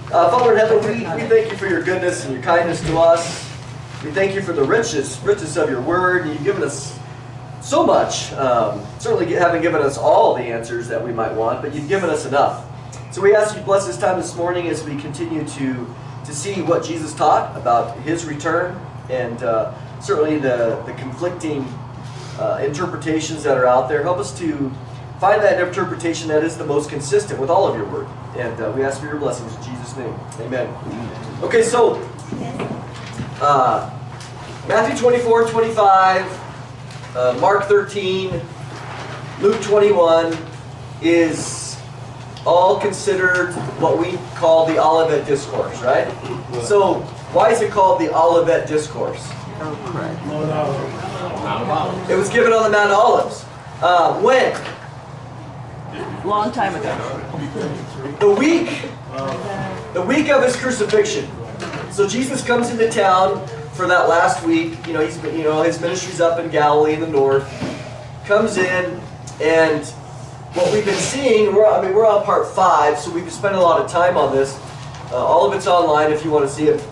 Father in heaven, we thank you for your goodness and your kindness to us. We thank you for the richness of your word. You've given us so much. Certainly haven't given us all the answers that we might want, but you've given us enough. So we ask you to bless this time this morning as we continue to see what Jesus taught about his return, and certainly the conflicting interpretations that are out there. Help us to find that interpretation that is the most consistent with all of your word. And we ask for your blessings in Jesus' name. Amen. Okay, so Matthew 24, 25, Mark 13, Luke 21 is all considered what we call the Olivet Discourse, right? So why is it called the Olivet Discourse? It was given on the Mount of Olives. When? Long time ago. The week of his crucifixion. So Jesus comes into town for that last week. His ministry's up in Galilee in the north. Comes in, and what we've been seeing, we're on part 5, so we've been spending a lot of time on this. All of it's online if you want to see it.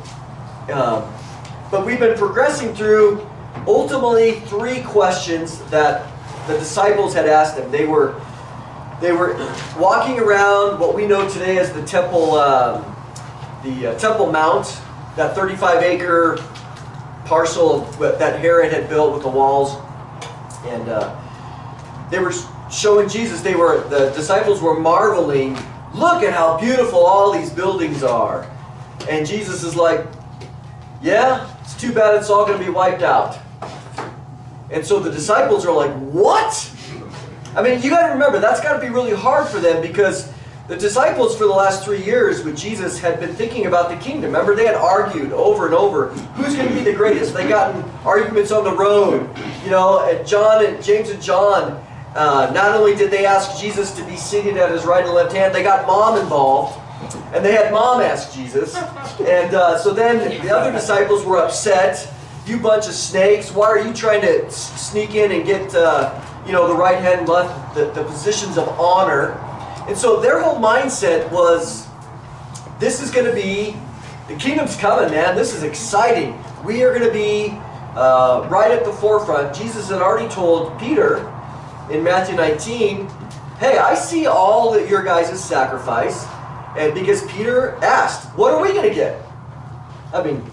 But we've been progressing through ultimately 3 questions that the disciples had asked him. They were walking around what we know today as the Temple Mount, that 35-acre parcel that Herod had built with the walls, and they were showing Jesus. The disciples were marveling. Look at how beautiful all these buildings are, and Jesus is like, "Yeah, it's too bad it's all going to be wiped out." And so the disciples are like, "What?" I mean, you got to remember, that's got to be really hard for them, because the disciples for the last 3 years with Jesus had been thinking about the kingdom. Remember, they had argued over and over, who's going to be the greatest? They got in arguments on the road. James and John, not only did they ask Jesus to be seated at his right and left hand, they got Mom involved, and they had Mom ask Jesus. And so then the other disciples were upset. "You bunch of snakes, why are you trying to sneak in and get the right hand and left, the positions of honor?" And so their whole mindset was, this is going to be, the kingdom's coming, man. This is exciting. We are going to be right at the forefront. Jesus had already told Peter in Matthew 19, "Hey, I see all that your guys' sacrifice." And because Peter asked, "What are we going to get?" I mean,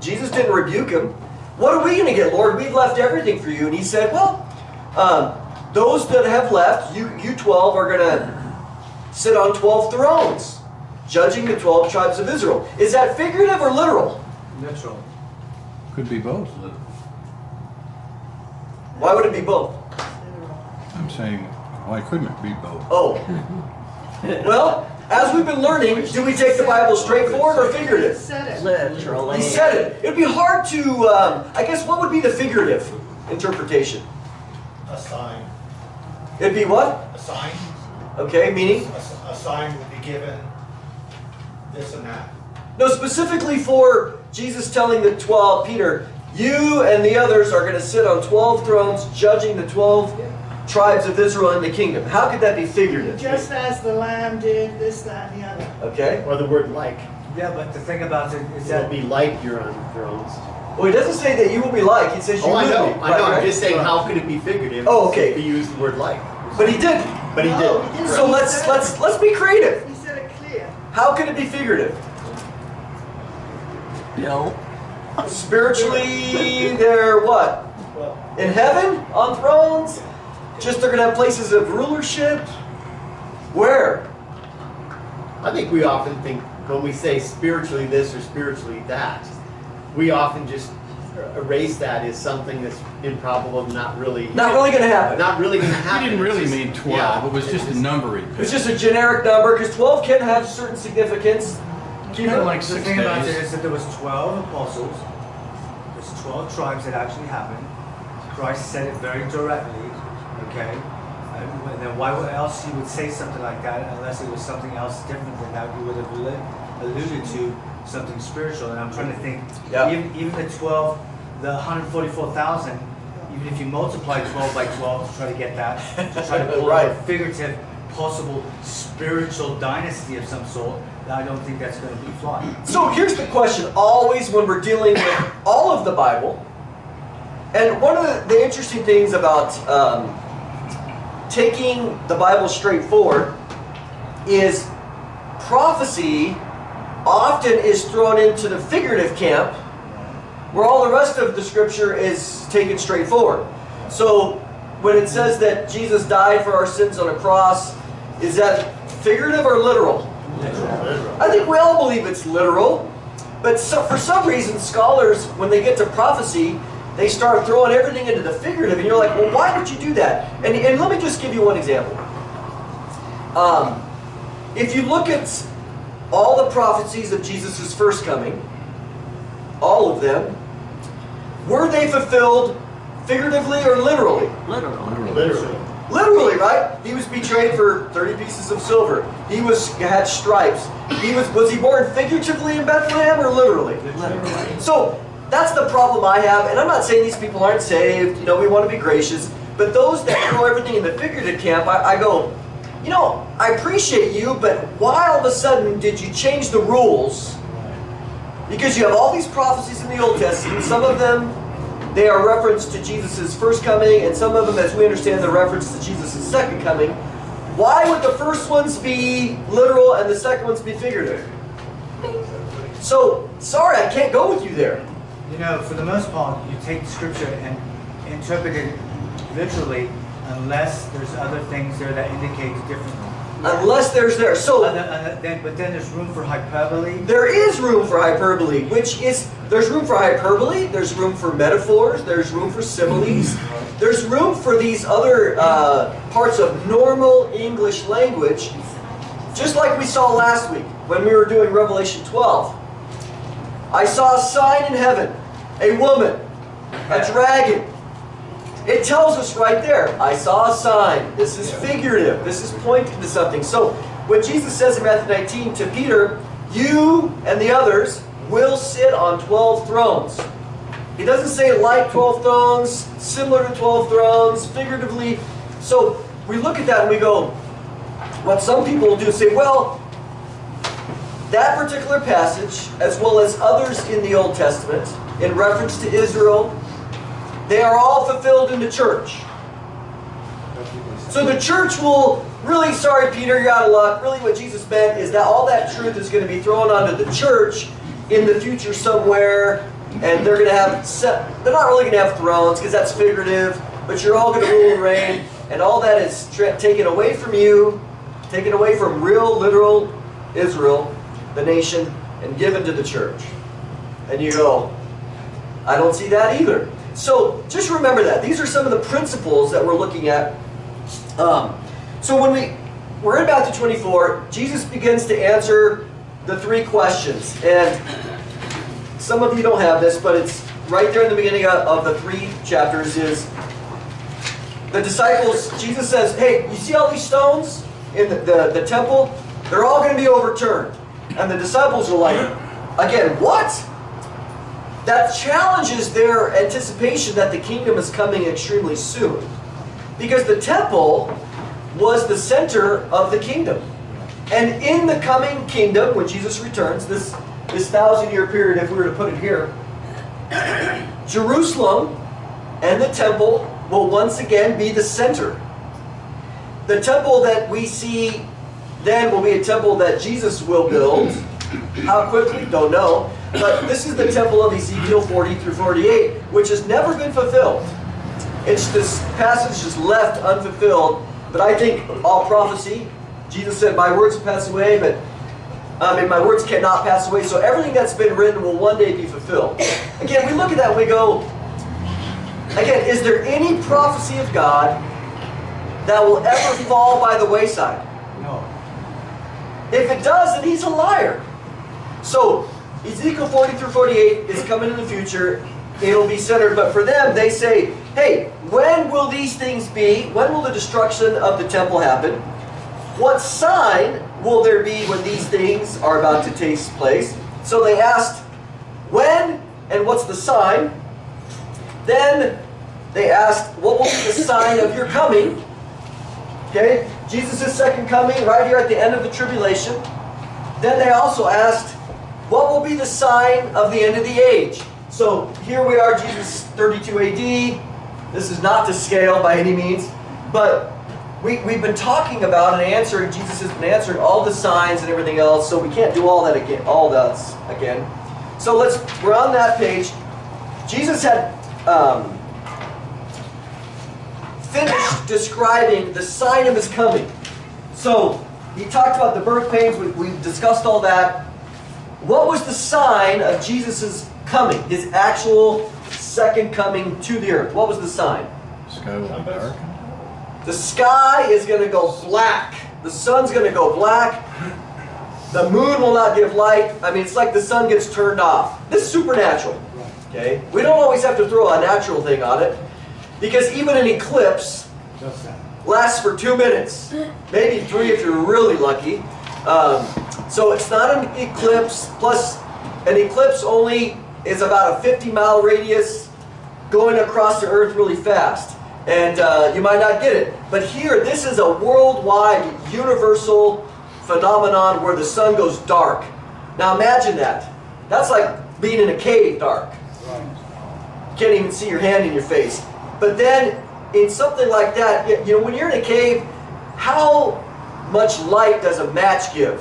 Jesus didn't rebuke him. "What are we going to get, Lord? We've left everything for you." And he said, "Well, those that have left, you 12, are going to sit on 12 thrones, judging the 12 tribes of Israel." Is that figurative or literal? Literal. Could be both. Why would it be both? I'm saying, why couldn't it be both? Oh. Well, as we've been learning, do we take the Bible straightforward or figurative? Literally. He said it. It'd be hard to, I guess, what would be the figurative interpretation? A sign. It'd be what? A sign. Okay, meaning? A sign would be given, this and that. No, specifically for Jesus telling the 12, Peter, "You and the others are going to sit on 12 thrones, judging the 12 tribes of Israel in the kingdom." How could that be figurative? Just as the Lamb did this, that, and the other. Okay. Or the word like. Yeah, but the thing about it is It'll that be like you're on thrones. Well, he doesn't say that you will be like. He says you will I know. be. I know. Right? I'm just saying, how could it be figurative? Oh, okay. If he used the word like. But he did. But he did. So let's be creative. He said it clear. How could it be figurative? No. Spiritually, they're what? In heaven? On thrones? Just they're going to have places of rulership? Where? I think we often think when we say spiritually this or spiritually that, we often just erase that as something that's improbable, not really going to happen. Not really going to happen. He didn't really mean 12. Yeah. It was just a numbering. It's just a generic number, because 12 can have certain significance. Keep it like the 6 thing about it days. is that there was 12 apostles. There's 12 tribes that actually happened. Christ said it very directly. Okay. And then why else he would say something like that unless it was something else different than that he would have alluded to something spiritual. And I'm trying to think, even the 12, the 144,000, even if you multiply 12 by 12 to try to get that, to try to pull Right. a figurative possible spiritual dynasty of some sort, I don't think that's going to be fly. So here's the question, always when we're dealing with all of the Bible, and one of the interesting things about taking the Bible straight forward is prophecy often is thrown into the figurative camp, where all the rest of the scripture is taken straight forward. So when it says that Jesus died for our sins on a cross, is that figurative or literal? I think we all believe it's literal, but for some reason scholars, when they get to prophecy, they start throwing everything into the figurative, and you're like, well, why would you do that? And let me just give you one example. If you look at all the prophecies of Jesus' first coming, all of them, were they fulfilled figuratively or literally? Literally. Literally, right? He was betrayed for 30 pieces of silver. He had stripes. Was he born figuratively in Bethlehem or literally? Literally. So that's the problem I have, and I'm not saying these people aren't saved. You know, we want to be gracious, but those that throw everything in the figurative camp, I go, you know, I appreciate you, but why all of a sudden did you change the rules? Because you have all these prophecies in the Old Testament. Some of them, they are reference to Jesus' first coming, and some of them, as we understand, they're reference to Jesus' second coming. Why would the first ones be literal and the second ones be figurative? So, sorry, I can't go with you there. You know, for the most part, you take Scripture and interpret it literally, unless there's other things there that indicate differently. Unless there's there. So, But then there's room for hyperbole. there is room for hyperbole, there's room for hyperbole, there's room for metaphors, there's room for similes, there's room for these other parts of normal English language, just like we saw last week when we were doing Revelation 12. I saw a sign in heaven, a woman, a dragon. It tells us right there, I saw a sign. This is figurative. This is pointing to something. So when Jesus says in Matthew 19 to Peter, you and the others will sit on 12 thrones. He doesn't say like 12 thrones, similar to 12 thrones, figuratively. So we look at that and we go, what some people will do is say, well, that particular passage, as well as others in the Old Testament, in reference to Israel, they are all fulfilled in the church. So the church will really, sorry Peter, you're out of luck. Really what Jesus meant is that all that truth is going to be thrown onto the church in the future somewhere, and they're going to have, they're not really going to have thrones because that's figurative, but you're all going to rule and reign, and all that is taken away from you, taken away from real, literal Israel, the nation, and given to the church. And you go, I don't see that either. So just remember that. These are some of the principles that we're looking at. So when we're in Matthew 24, Jesus begins to answer the three questions. And some of you don't have this, but it's right there in the beginning of the 3 chapters is the disciples, Jesus says, hey, you see all these stones in the temple? They're all going to be overturned. And the disciples are like, again, what? That challenges their anticipation that the kingdom is coming extremely soon. Because the temple was the center of the kingdom. And in the coming kingdom, when Jesus returns, this 1,000-year period, if we were to put it here, Jerusalem and the temple will once again be the center. The temple that we see then will be a temple that Jesus will build. How quickly? Don't know. But this is the temple of Ezekiel 40 through 48, which has never been fulfilled. This passage is left unfulfilled. But I think all prophecy, Jesus said, my words pass away, but my words cannot pass away. So everything that's been written will one day be fulfilled. Again, we look at that and we go, again, is there any prophecy of God that will ever fall by the wayside? No. If it does, then he's a liar. So Ezekiel 40 through 48 is coming in the future. It'll be centered. But for them, they say, hey, when will these things be? When will the destruction of the temple happen? What sign will there be when these things are about to take place? So they asked, when and what's the sign? Then they asked, what will be the sign of your coming? Okay? Jesus' second coming right here at the end of the tribulation. Then they also asked, what will be the sign of the end of the age? So here we are, Jesus 32 AD. This is not to scale by any means, but we've been talking about and answering, Jesus has been answering all the signs and everything else, so we can't do all that again. So we're on that page. Jesus had finished describing the sign of his coming. So he talked about the birth pains, we've discussed all that. What was the sign of Jesus' coming, his actual second coming to the earth? What was the sign? Sky will be dark. The sky is going to go black. The sun's going to go black. The moon will not give light. I mean, it's like the sun gets turned off. This is supernatural. Okay? We don't always have to throw a natural thing on it, because even an eclipse lasts for 2 minutes, maybe 3 if you're really lucky. So it's not an eclipse. Plus, an eclipse only is about a 50-mile radius going across the earth really fast. And you might not get it. But here, this is a worldwide, universal phenomenon where the sun goes dark. Now imagine that. That's like being in a cave dark. You can't even see your hand in your face. But then, in something like that, you know, when you're in a cave, how much light does a match give?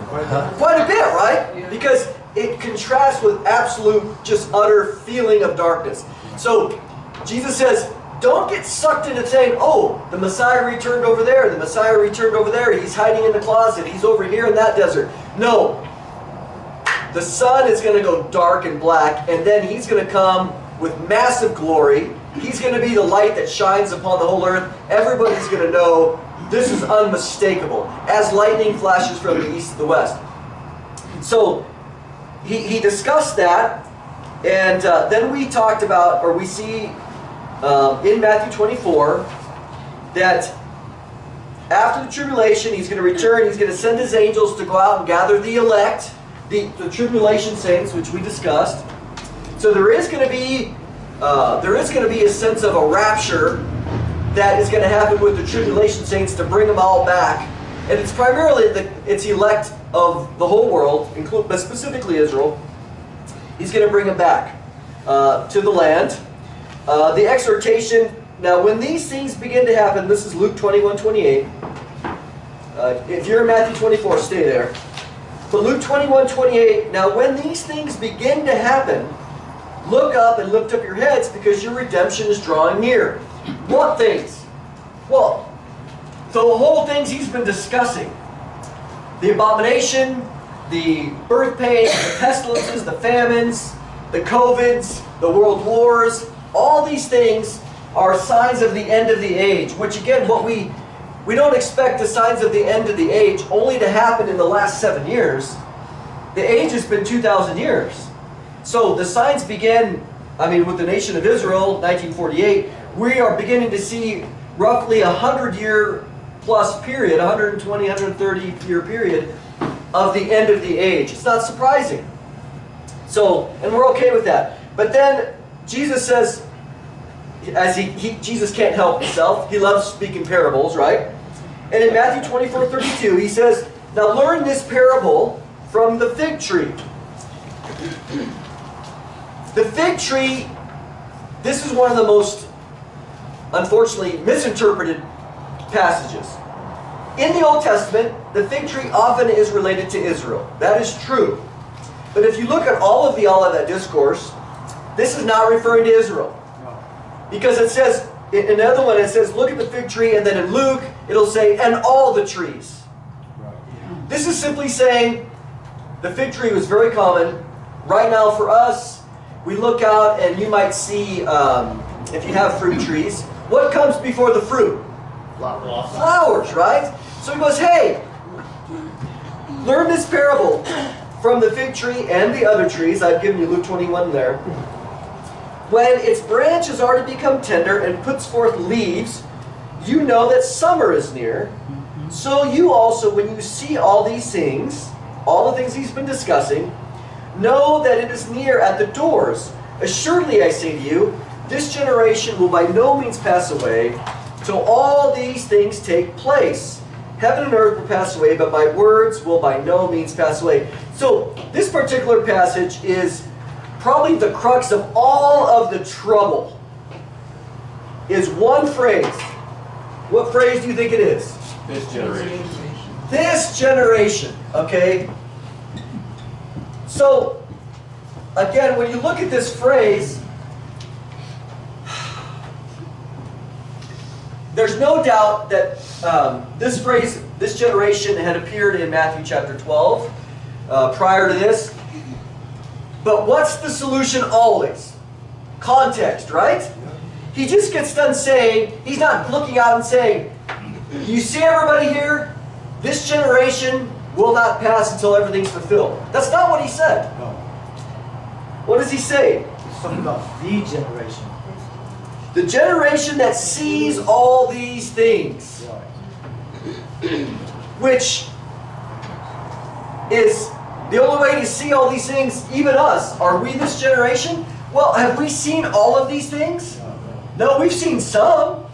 Quite a bit, right? Because it contrasts with absolute, just utter feeling of darkness. So, Jesus says, don't get sucked into saying, oh, the Messiah returned over there, the Messiah returned over there, he's hiding in the closet, he's over here in that desert. No. The sun is going to go dark and black, and then he's going to come with massive glory. He's going to be the light that shines upon the whole earth. Everybody's going to know this is unmistakable, as lightning flashes from the east to the west. So, he discussed that, and then we talked about, or we see in Matthew 24, that after the tribulation, he's going to return, he's going to send his angels to go out and gather the elect, the tribulation saints, which we discussed. So there is going to be a sense of a rapture that is going to happen with the tribulation saints to bring them all back. And it's primarily it's elect of the whole world, but specifically Israel. He's going to bring them back to the land. The exhortation, now when these things begin to happen, this is Luke 21:28. If you're in Matthew 24, stay there. But Luke 21:28, now when these things begin to happen, look up and lift up your heads, because your redemption is drawing near. What things? Well, the whole things he's been discussing. The abomination, the birth pains, the pestilences, the famines, the COVIDs, the world wars, all these things are signs of the end of the age, which again, we don't expect the signs of the end of the age only to happen in the last 7 years. The age has been 2,000 years. So the signs begin, with the nation of Israel, 1948, we are beginning to see roughly 100-year plus period, 120, 130-year period of the end of the age. It's not surprising. So, and we're okay with that. But then Jesus says, Jesus can't help himself. He loves speaking parables, right? And in Matthew 24:32, he says, now learn this parable from the fig tree. The fig tree, this is one of the most, unfortunately, misinterpreted passages. In the Old Testament, the fig tree often is related to Israel. That is true. But if you look at all of the Olivet Discourse, this is not referring to Israel. Because it says, in another one it says, look at the fig tree, and then in Luke, it'll say, and all the trees. This is simply saying, the fig tree was very common. Right now for us, we look out and you might see, if you have fruit trees, what comes before the fruit? Flowers. Flowers, right? So he goes, hey, learn this parable from the fig tree and the other trees. I've given you Luke 21 there. When its branches are to become tender and puts forth leaves, you know that summer is near. So you also, when you see all these things, all the things he's been discussing, know that it is near at the doors. Assuredly, I say to you, this generation will by no means pass away till all these things take place. Heaven and earth will pass away, but my words will by no means pass away. So this particular passage is probably the crux of all of the trouble. Is one phrase. What phrase do you think it is? This generation. This generation, okay? So, again, when you look at this phrase, there's no doubt that this phrase, this generation, had appeared in Matthew chapter 12 prior to this. But what's the solution always? Context, right? He just gets done saying, he's not looking out and saying, you see everybody here? This generation will not pass until everything's fulfilled. That's not what he said. No. What does he say? He's talking about the generation. The generation that sees all these things. Which is the only way to see all these things, even us. Are we this generation? Well, have we seen all of these things? No, we've seen some.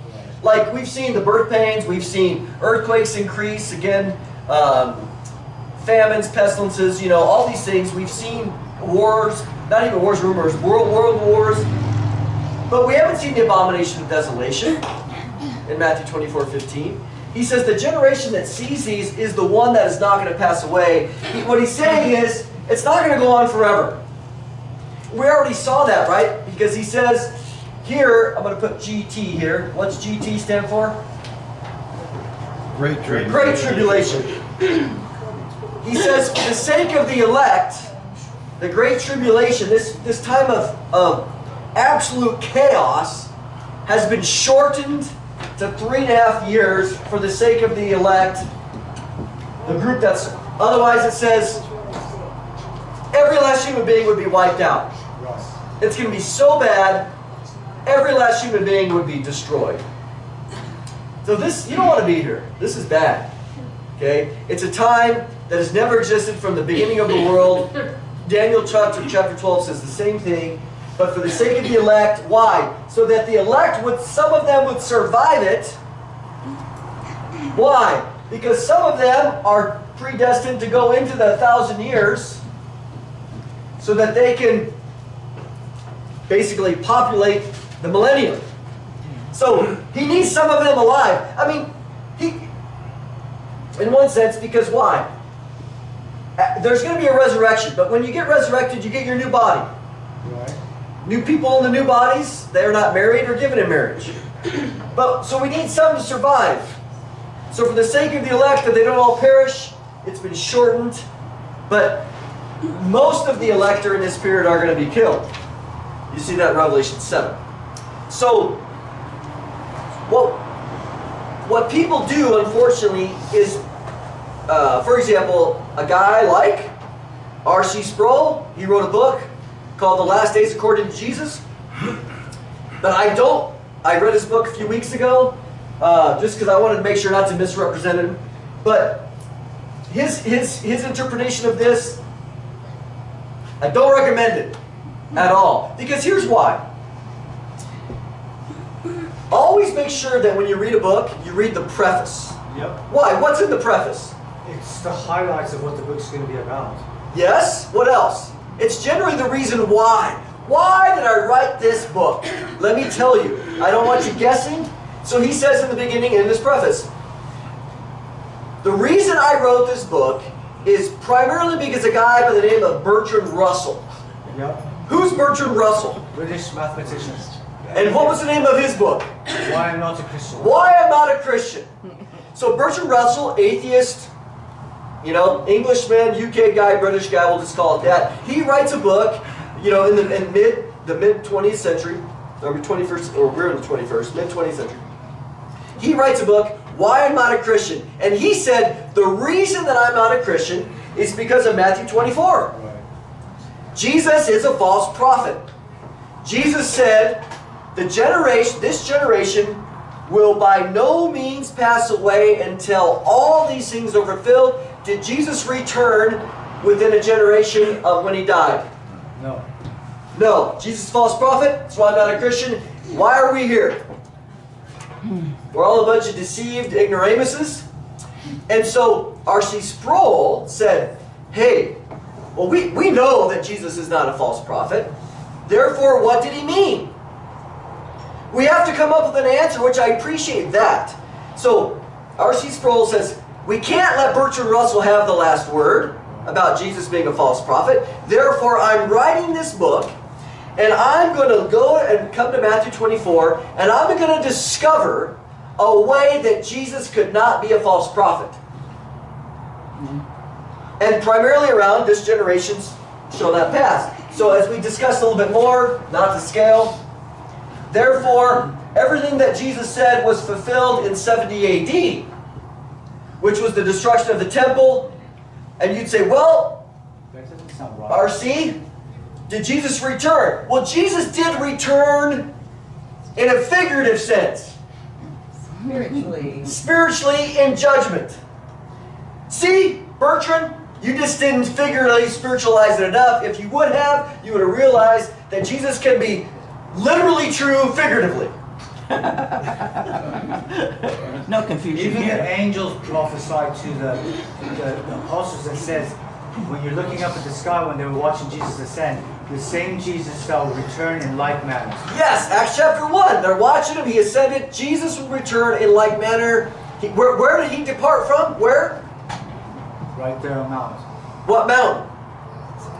Like, we've seen the birth pains, we've seen earthquakes increase, again, famines, pestilences, you know, all these things. We've seen wars, not even wars, rumors, world wars. But we haven't seen the abomination of desolation in Matthew 24:15. He says the generation that sees these is the one that is not going to pass away. What he's saying is, it's not going to go on forever. We already saw that, right? Because he says, here, I'm going to put GT here. What's GT stand for? Great tribulation. Great tribulation. He says, for the sake of the elect, the great tribulation, this time of absolute chaos, has been shortened to 3.5 years for the sake of the elect. The group that's, otherwise it says, every last human being would be wiped out. It's going to be so bad, every last human being would be destroyed. So this, you don't want to be here. This is bad. Okay? It's a time that has never existed from the beginning of the world. Daniel chapter 12 says the same thing. But for the sake of the elect, why? So that the elect would, some of them would survive it. Why? Because some of them are predestined to go into the 1,000 years so that they can basically populate the millennium. So he needs some of them alive. I mean, in one sense, because why? There's going to be a resurrection, but when you get resurrected, you get your new body. Right. New people in the new bodies, they're not married or given in marriage. But so we need some to survive. So for the sake of the elect, that they don't all perish, it's been shortened. But most of the elect in this period are going to be killed. You see that in Revelation 7. So, what people do, unfortunately, is, for example, a guy like R.C. Sproul, he wrote a book called The Last Days According to Jesus. But I read his book a few weeks ago, just because I wanted to make sure not to misrepresent him. But his interpretation of this, I don't recommend it at all. Because here's why. Always make sure that when you read a book, you read the preface. Yep. Why? What's in the preface? It's the highlights of what the book's going to be about. Yes? What else? It's generally the reason why. Why did I write this book? Let me tell you. I don't want you guessing. So he says in the beginning in this preface, the reason I wrote this book is primarily because a guy by the name of Bertrand Russell. Yep. Who's Bertrand Russell? British mathematician. And what was the name of his book? Why I'm not a Christian. Why I'm not a Christian. So Bertrand Russell, atheist, you know, Englishman, UK guy, British guy, we'll just call it that. He writes a book, you know, in the mid 20th century, or 21st, or we're in the 21st, mid 20th century. He writes a book, Why I'm Not a Christian. And he said, the reason that I'm not a Christian is because of Matthew 24. Right. Jesus is a false prophet. Jesus said, this generation will by no means pass away until all these things are fulfilled. Did Jesus return within a generation of when he died? No. No. Jesus is a false prophet. That's why I'm not a Christian. Why are we here? We're all a bunch of deceived ignoramuses. And so R.C. Sproul said, hey, well, we know that Jesus is not a false prophet. Therefore, what did he mean? We have to come up with an answer, which I appreciate that. So R.C. Sproul says, we can't let Bertrand Russell have the last word about Jesus being a false prophet. Therefore, I'm writing this book, and I'm going to go and come to Matthew 24, and I'm going to discover a way that Jesus could not be a false prophet. And primarily around this generation's show that past. So as we discuss a little bit more, not to scale, therefore, everything that Jesus said was fulfilled in 70 AD, which was the destruction of the temple. And you'd say, well, That doesn't sound right. RC, did Jesus return? Well, Jesus did return in a figurative sense. Spiritually in judgment. See, Bertrand, you just didn't figuratively spiritualize it enough. If you would have, you would have realized that Jesus can be literally true figuratively. No confusion Even the here. angels prophesied to the apostles and says, when you're looking up at the sky when they were watching Jesus ascend, the same Jesus shall return in like manner. Yes, Acts chapter 1. They're watching him. He ascended. Jesus will return in like manner. Where did he depart from? Where? Right there on Mount What mountain?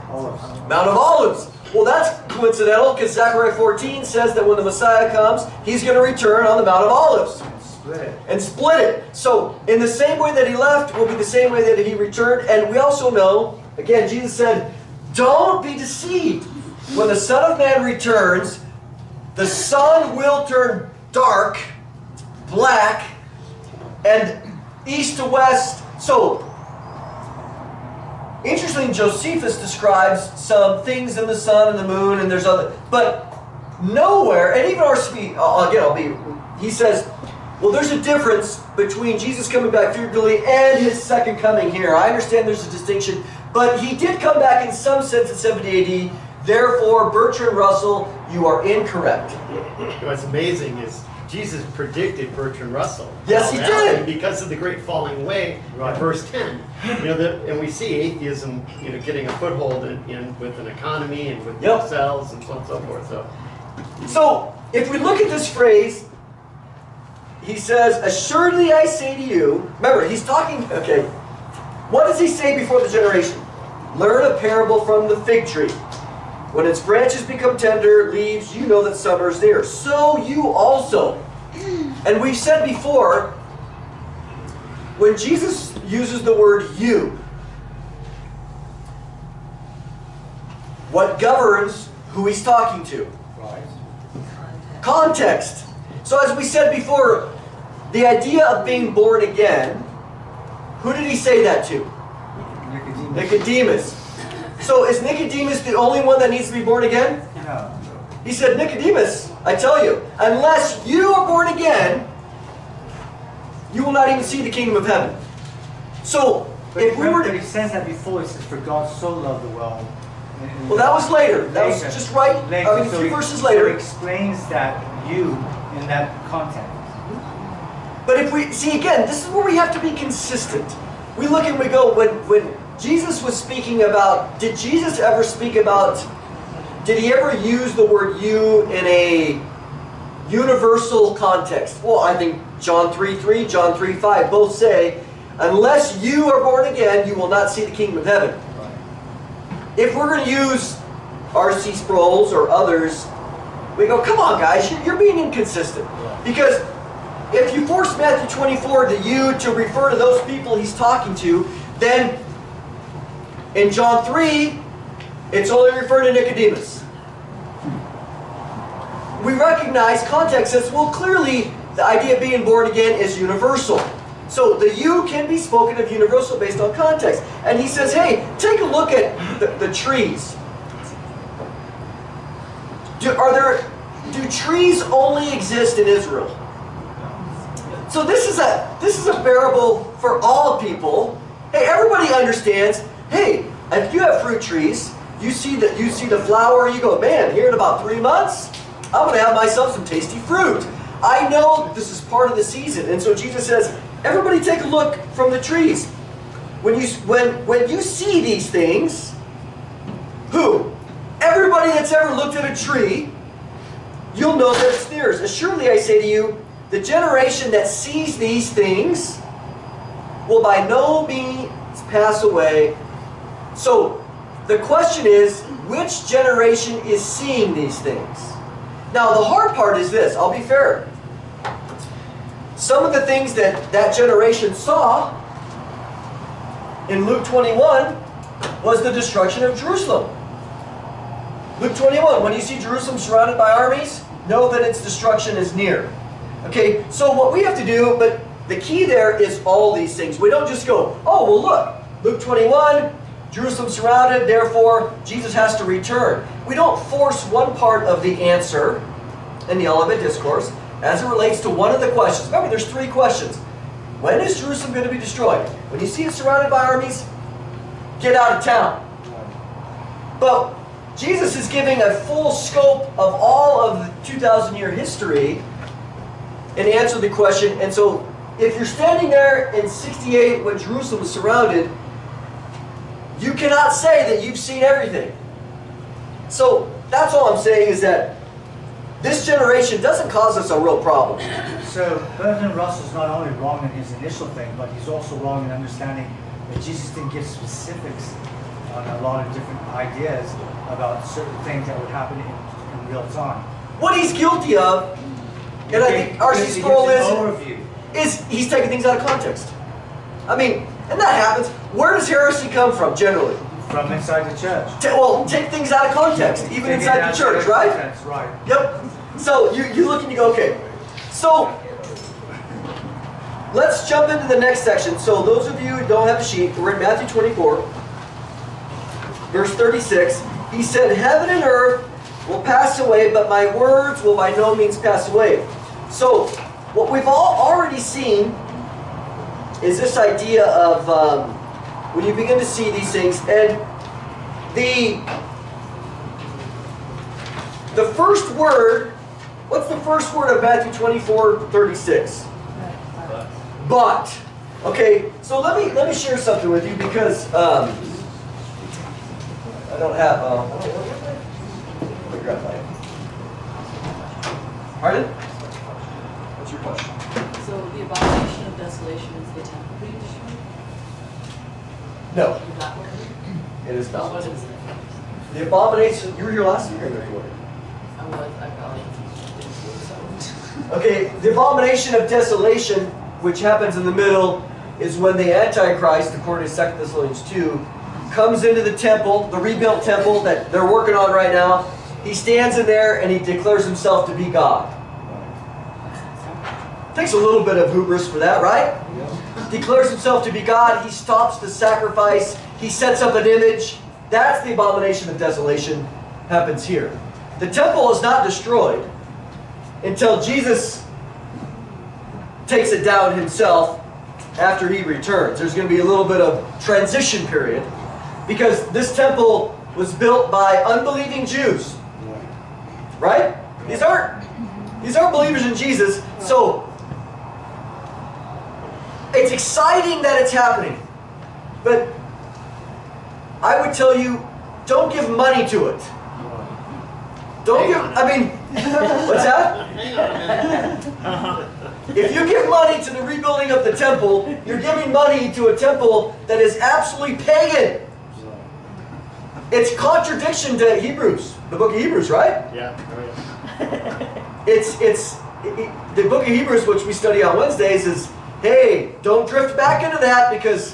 Olives. Mount of Olives. Well, that's coincidental because Zechariah 14 says that when the Messiah comes, he's going to return on the Mount of Olives. Split it. And split it. So, in the same way that he left will be the same way that he returned. And we also know, again, Jesus said, don't be deceived. When the Son of Man returns, the sun will turn dark, black, and east to west. So, interestingly, Josephus describes some things in the sun and the moon, and there's other, but nowhere, and even he says, well, there's a difference between Jesus coming back figuratively and his second coming here. I understand there's a distinction, but he did come back in some sense in 70 AD. Therefore, Bertrand Russell, you are incorrect. What's amazing is Jesus predicted Bertrand Russell. Yes, he did. Because of the great falling away in verse 10. And we see atheism, getting a foothold in with an economy and with themselves and so on and so forth. So, if we look at this phrase, he says, assuredly I say to you, remember, he's talking, okay, what does he say before the generation? Learn a parable from the fig tree. When its branches become tender, leaves, you know that summer is near. So you also. And we've said before, when Jesus uses the word you, what governs who he's talking to? Right. Context. So as we said before, the idea of being born again, who did he say that to? Nicodemus. So is Nicodemus the only one that needs to be born again? No. He said, Nicodemus, I tell you, unless you are born again, you will not even see the kingdom of heaven. So, But if we were remember, to... he says that before. He says, for God so loved the world. Well, that was later. That was Later. just right, I mean, So 3 he- verses So he later. explains that you in that context. But if we... See, again, this is where we have to be consistent. We look and we go, when Jesus was speaking about... Did Jesus ever speak about... Did he ever use the word you in a universal context? Well, I think John 3:3, John 3:5 both say, unless you are born again, you will not see the kingdom of heaven. If we're going to use R.C. Sproul's or others, we go, come on guys, you're being inconsistent. Because if you force Matthew 24 to you to refer to those people he's talking to, then in John 3, it's only referring to Nicodemus. We recognize context says, well, clearly the idea of being born again is universal. So the you can be spoken of universal based on context. And he says, hey, take a look at the trees. Do trees only exist in Israel? So this is a parable for all people. Hey, everybody understands, hey, if you have fruit trees, you see the flower, you go, man, here in about 3 months, I'm going to have myself some tasty fruit. I know this is part of the season. And so Jesus says, everybody take a look from the trees. When you see these things, who? Everybody that's ever looked at a tree, you'll know that it's theirs. Assuredly I say to you, the generation that sees these things will by no means pass away. So the question is, which generation is seeing these things? Now the hard part is this, I'll be fair. Some of the things that generation saw in Luke 21 was the destruction of Jerusalem. Luke 21, when you see Jerusalem surrounded by armies, know that its destruction is near. Okay, so what we have to do, but the key there is all these things. We don't just go, oh, well look, Luke 21, Jerusalem surrounded, therefore Jesus has to return. We don't force one part of the answer in the Olivet Discourse as it relates to one of the questions. Remember, there's 3 questions. When is Jerusalem going to be destroyed? When you see it surrounded by armies, get out of town. But Jesus is giving a full scope of all of the 2,000-year history and answer the question. And so if you're standing there in 68 when Jerusalem was surrounded, you cannot say that you've seen everything. So that's all I'm saying, is that this generation doesn't cause us a real problem. So Bertrand Russell's not only wrong in his initial thing, but he's also wrong in understanding that Jesus didn't give specifics on a lot of different ideas about certain things that would happen in real time. What he's guilty of, and I think R.C. Sproul is he's taking things out of context. I mean, and that happens. Where does heresy come from, generally? From inside the church. Well, take things out of context, even inside the church, right? That's right. Yep. So you look and you go, okay. So let's jump into the next section. So those of you who don't have the sheet, we're in Matthew 24, verse 36. He said, heaven and earth will pass away, but my words will by no means pass away. So what we've all already seen is this idea of when you begin to see these things, and the first word, what's the first word of Matthew 24:36? But. Okay, so let me share something with you, because I don't have. Let me grab my. Pardon? What's your question? So the abomination of desolation is the temple being destroyed? No, Is that what it is? it is not. What is it? The abomination. You were here last year. I probably didn't see so. Okay, the abomination of desolation, which happens in the middle, is when the Antichrist, according to 2 Thessalonians 2, comes into the temple, the rebuilt temple that they're working on right now. He stands in there and he declares himself to be God. Takes a little bit of hubris for that, right? Declares himself to be God. He stops the sacrifice. He sets up an image. That's the abomination of desolation. Happens here. The temple is not destroyed until Jesus takes it down himself after he returns. There's going to be a little bit of transition period, because this temple was built by unbelieving Jews. Right? These aren't believers in Jesus. So it's exciting that it's happening. But I would tell you, don't give money to it. Don't give, I mean, what's that? Hang on a minute. If you give money to the rebuilding of the temple, you're giving money to a temple that is absolutely pagan. It's contradiction to Hebrews, the book of Hebrews, right? Yeah. The book of Hebrews, which we study on Wednesdays, is, hey, don't drift back into that, because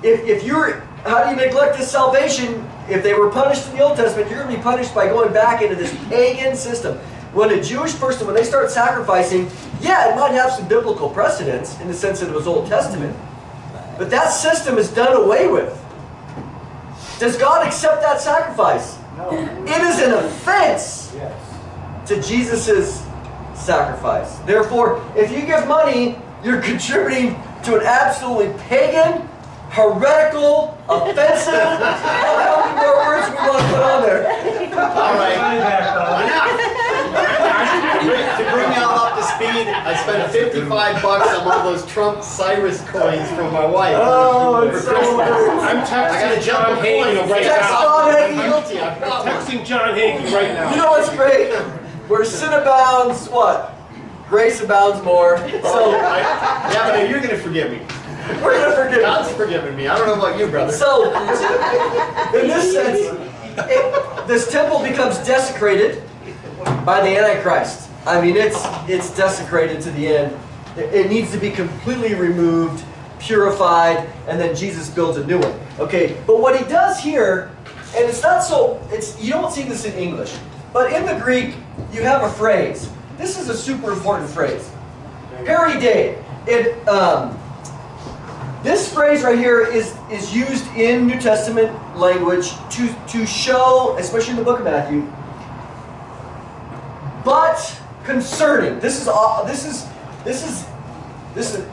if you're, how do you neglect this salvation? If they were punished in the Old Testament, you're going to be punished by going back into this pagan system. When a Jewish person, when they start sacrificing, yeah, it might have some biblical precedence in the sense that it was Old Testament, but that system is done away with. Does God accept that sacrifice? No. It is an offense Yes. to Jesus' sacrifice. Therefore, if you give money, you're contributing to an absolutely pagan, heretical, offensive, how many more words we want to put on there? All right. Enough. To bring y'all up to speed $55 on one of those Trump Cyrus coins from my wife. Oh, it's For so Christmas. weird. I'm I gotta texting jump John a Hagee coin. right Text now. John I'm Hagee. guilty. I've got one. Texting John Hagee right now. You know what's great? Where sin abounds, what? Grace abounds more. So Yeah, but you're gonna forgive me. we're gonna forgive. God's forgiven me. I don't know about you, brother. So, in this sense, this temple becomes desecrated by the Antichrist. I mean, it's desecrated to the end. It needs to be completely removed, purified, and then Jesus builds a new one. Okay, but what he does here, and it's not so, you don't see this in English, but in the Greek, you have a phrase. This is a super important phrase. Peride. This phrase right here is used in New Testament language to show, especially in the book of Matthew, but concerning. This is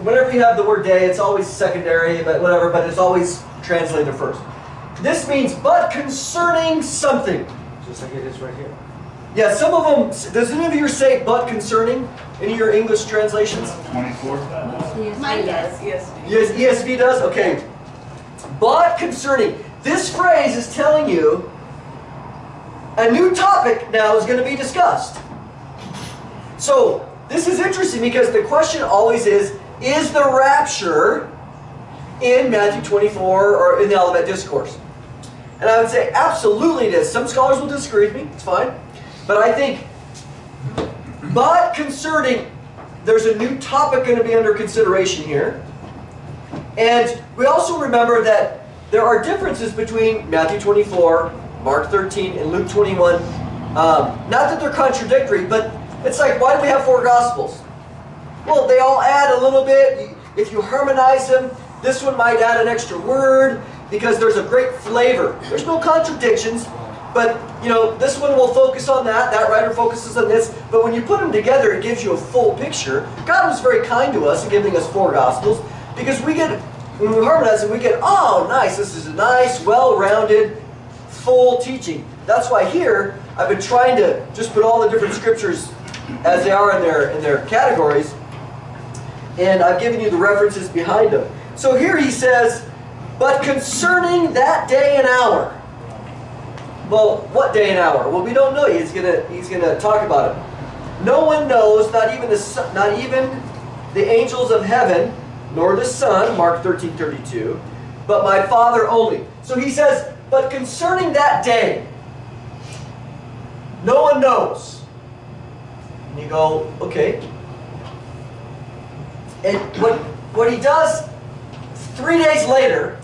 whenever you have the word day, it's always secondary, but whatever, but it's always translated first. This means but concerning something. Just like it is right here. Yeah, some of them, does any of you say but concerning? Any of your English translations? 24? Mine does, yes. Yes, ESV does? Okay. But concerning. This phrase is telling you a new topic now is going to be discussed. So, this is interesting because the question always is the rapture in Matthew 24 or in the Olivet Discourse? And I would say absolutely it is. Some scholars will disagree with me. It's fine. But I think, but concerning, there's a new topic going to be under consideration here. And we also remember that there are differences between Matthew 24, Mark 13, and Luke 21. Not that they're contradictory, but it's like, why do we have 4 Gospels? Well, they all add a little bit. If you harmonize them, this one might add an extra word because there's a great flavor. There's no contradictions. But, you know, this one will focus on that. That writer focuses on this. But when you put them together, it gives you a full picture. God was very kind to us in giving us 4 Gospels because we get, when we harmonize them, we get, oh, nice. This is a nice, well-rounded, full teaching. That's why here, I've been trying to just put all the different scriptures as they are in their categories. And I've given you the references behind them. So here he says, but concerning that day and hour. Well, what day and hour? Well, we don't know. He's gonna talk about it. No one knows, not even the angels of heaven, nor the Son, Mark 13:32, but my Father only. So he says, but concerning that day, no one knows. And you go, okay. And what he does 3 days later,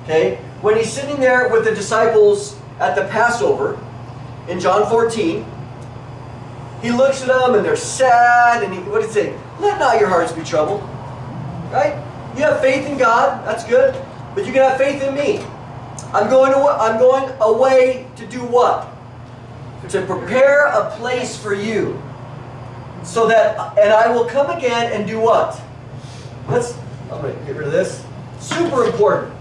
okay, when he's sitting there with the disciples at the Passover in John 14, he looks at them and they're sad, and what did he say? Let not your hearts be troubled. Right? You have faith in God, that's good, but you can have faith in me. I'm going away to do what? To prepare a place for you. So that, and I will come again and do what? I'm going to get rid of this. Super important.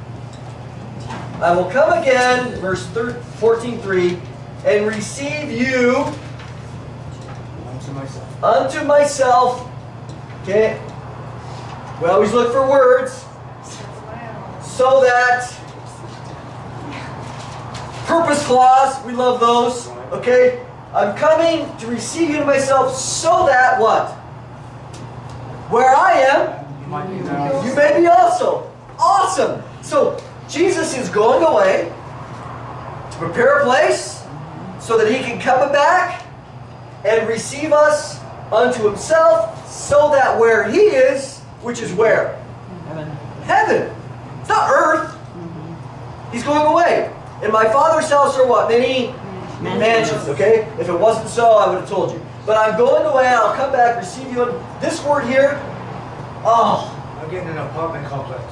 I will come again, verse 14:3, and receive you unto myself. Okay. We always look for words. So that, purpose clause, we love those. Okay. I'm coming to receive you to myself so that what? Where I am, you may be also. Awesome. So, Jesus is going away to prepare a place so that he can come back and receive us unto himself so that where he is, which is where? Heaven. Heaven. It's not earth. He's going away. In my Father's house are what? Many mansions, okay? If it wasn't so, I would have told you. But I'm going away, I'll come back, receive you. This word here, oh. I'm getting an apartment complex.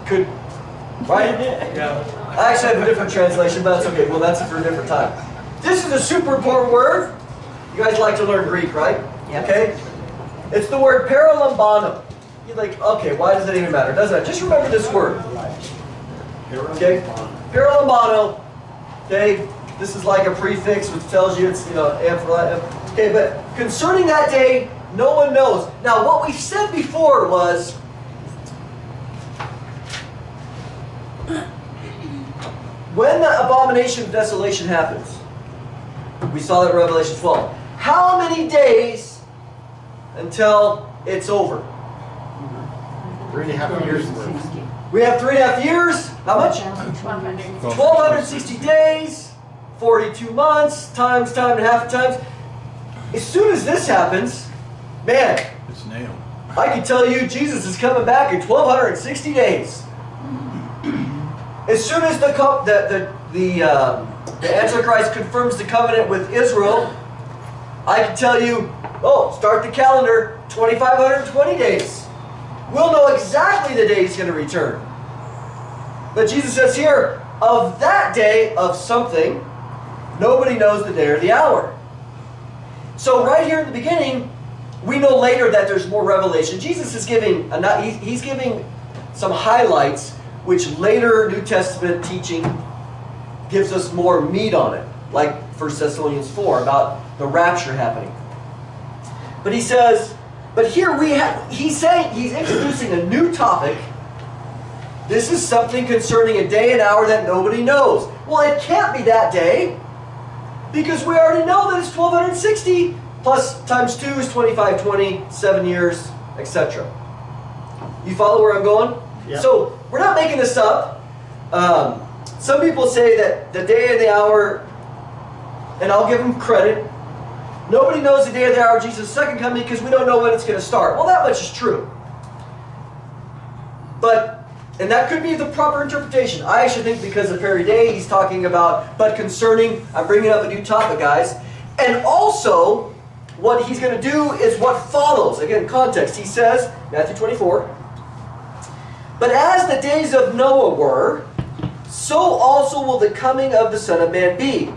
Could, right? Yeah. I actually have a different translation, but that's okay. Well, that's for a different time. This is a super important word. You guys like to learn Greek, right? Yep. Okay? It's the word paralambano. You're like, okay, why does it even matter? Doesn't it? Just remember this word. Okay? Paralambano. Okay? This is like a prefix which tells you it's, Okay, but concerning that day, no one knows. Now, what we said before was, when the abomination of desolation happens, we saw that in Revelation 12. How many days until it's over? 3.5 years worth. We have 3.5 years. How much? 1,260 days, 42 months, times time and a half times. As soon as this happens, man, It's nailed. I can tell you Jesus is coming back in 1,260 days. As soon as the Antichrist confirms the covenant with Israel, I can tell you, oh, start the calendar, 2,520 days. We'll know exactly the day he's going to return. But Jesus says here, of that day of something, nobody knows the day or the hour. So right here in the beginning, we know later that there's more revelation. Jesus is giving, he's giving some highlights, which later New Testament teaching gives us more meat on it. Like 1 Thessalonians 4 about the rapture happening. But he says, but here he's introducing a new topic. This is something concerning a day and hour that nobody knows. Well, it can't be that day, because we already know that it's 1,260 plus times 2 is 2,520, 7 years, etc. You follow where I'm going? Yep. So we're not making this up. Some people say that the day and the hour, and I'll give them credit, nobody knows the day or the hour of Jesus' second coming because we don't know when it's going to start. Well, that much is true. And that could be the proper interpretation. I actually think because of Perry Day, he's talking about, but concerning, I'm bringing up a new topic, guys. And also, what he's going to do is what follows. Again, context. He says, Matthew 24, but as the days of Noah were, so also will the coming of the Son of Man be.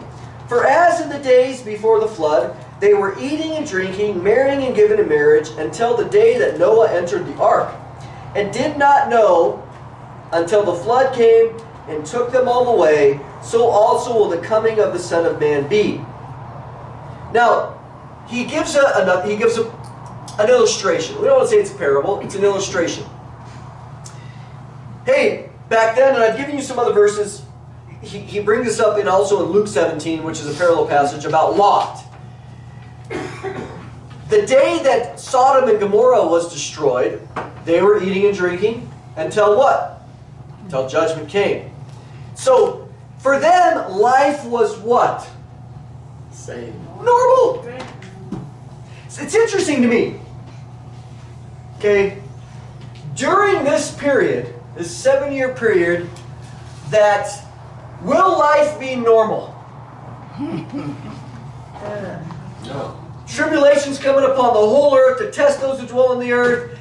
For as in the days before the flood, they were eating and drinking, marrying and giving in marriage, until the day that Noah entered the ark, and did not know until the flood came and took them all away, so also will the coming of the Son of Man be. Now, he gives an illustration. We don't want to say it's a parable, it's an illustration. Hey, back then, and I've given you some other verses, he brings this up also in Luke 17, which is a parallel passage about Lot. The day that Sodom and Gomorrah was destroyed, they were eating and drinking until what? Until judgment came. So, for them, life was what? Same. Normal. It's interesting to me. Okay? During this period, this 7-year period, that will life be normal? No. Tribulation's coming upon the whole earth to test those who dwell on the earth.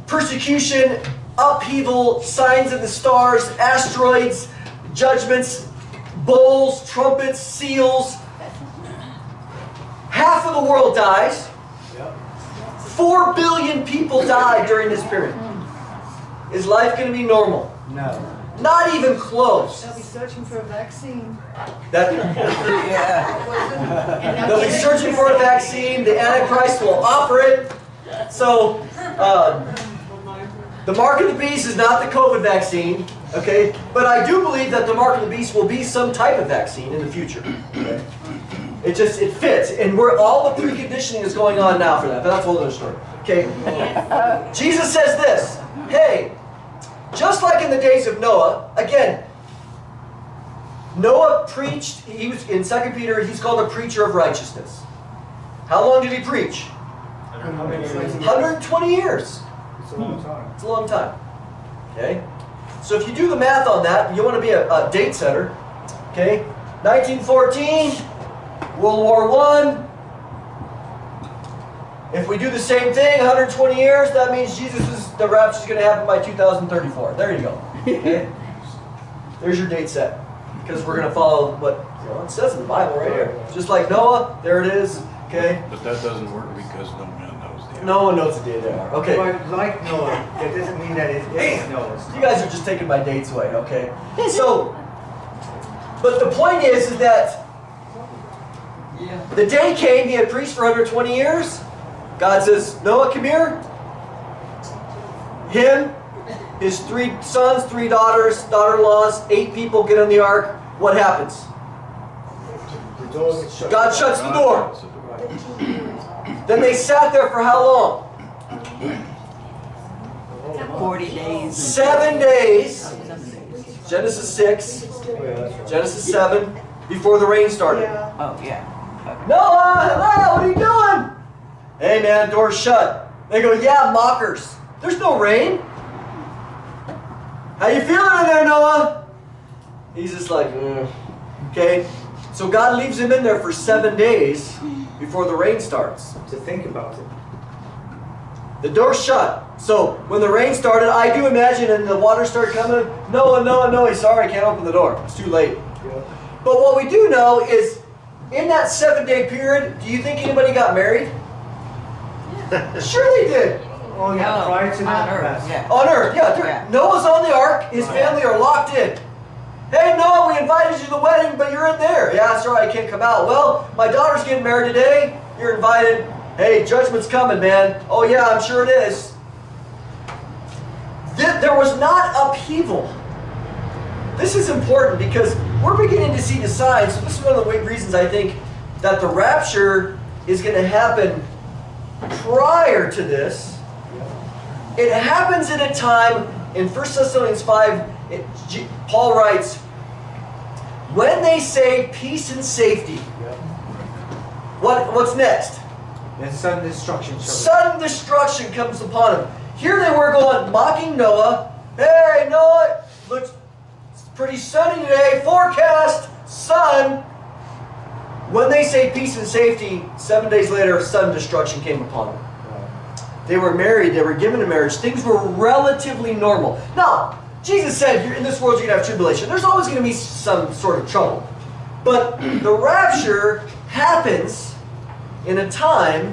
Persecution, upheaval, signs in the stars, asteroids, judgments, bowls, trumpets, seals. Half of the world dies. 4 billion people die during this period. Is life going to be normal? No. Not even close. They'll be searching for a vaccine. They'll be searching for a vaccine. The Antichrist will offer it. So, the mark of the beast is not the COVID vaccine, okay? But I do believe that the mark of the beast will be some type of vaccine in the future. Okay? It fits, and all the preconditioning is going on now for that. But that's a whole other story. Okay? Jesus says this. Hey, just like in the days of Noah, again, Noah preached. He was in 2 Peter. He's called a preacher of righteousness. How long did he preach? 120 years. It's a long time. It's a long time. Okay? So if you do the math on that, you want to be a date setter. Okay? 1914, World War I. If we do the same thing, 120 years, that means the rapture is going to happen by 2034. There you go. Okay? There's your date set. Because we're going to follow what it says in the Bible right here. Just like Noah, there it is. Okay? But that doesn't work because no man knows the hour. No one knows the day they are. Okay. But like Noah, that doesn't mean that it is Noah's. You guys are just taking my dates away, okay? So, but the point is that Yeah. The day came, he had preached for 120 years. God says, Noah, come here. Him, his 3 sons, 3 daughters, daughter-in-laws, 8 people get on the ark. What happens? The door gets shut. God shuts the door. Right. Then they sat there for how long? 40 days. 7 days. Genesis 6, Genesis 7, before the rain started. Yeah. Oh, yeah. Okay. Noah, hello, what are you doing? Hey man, door's shut. They go, yeah, mockers. There's no rain. How you feeling in there, Noah? He's just like, okay. So God leaves him in there for 7 days before the rain starts. To think about it. The door's shut. So when the rain started, I do imagine, and the water started coming, Noah, he's sorry, I can't open the door. It's too late. Yeah. But what we do know is, in that 7-day period, do you think anybody got married? Sure they did. Oh yeah, Oh, prior to that, on Earth, yes. yeah. On Earth, yeah. Yeah. Noah's on the ark. His Right. family are locked in. Hey, Noah, we invited you to the wedding, but you're in there. Yeah, that's right, I can't come out. Well, my daughter's getting married today. You're invited. Hey, judgment's coming, man. Oh yeah, I'm sure it is. There was not upheaval. This is important because we're beginning to see the signs. So this is one of the reasons I think that the rapture is going to happen prior to this. It happens at a time, in 1 Thessalonians 5, Paul writes, when they say peace and safety, what's next? Then sudden destruction. Sudden destruction comes upon them. Here they were going, mocking Noah. Hey, Noah, looks pretty sunny today. Forecast, sun. When they say peace and safety, 7 days later, sudden destruction came upon them. They were married. They were given in marriage. Things were relatively normal. Now, Jesus said, in this world you're going to have tribulation. There's always going to be some sort of trouble. But the rapture happens in a time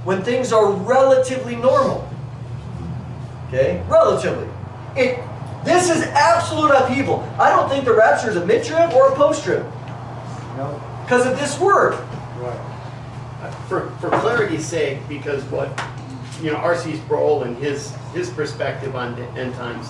when things are relatively normal. Okay? Relatively. This is absolute upheaval. I don't think the rapture is a mid-trib or a post-trib. No. Because of this word. Right. For clarity's sake, because what R.C. Sproul and his perspective on the end times,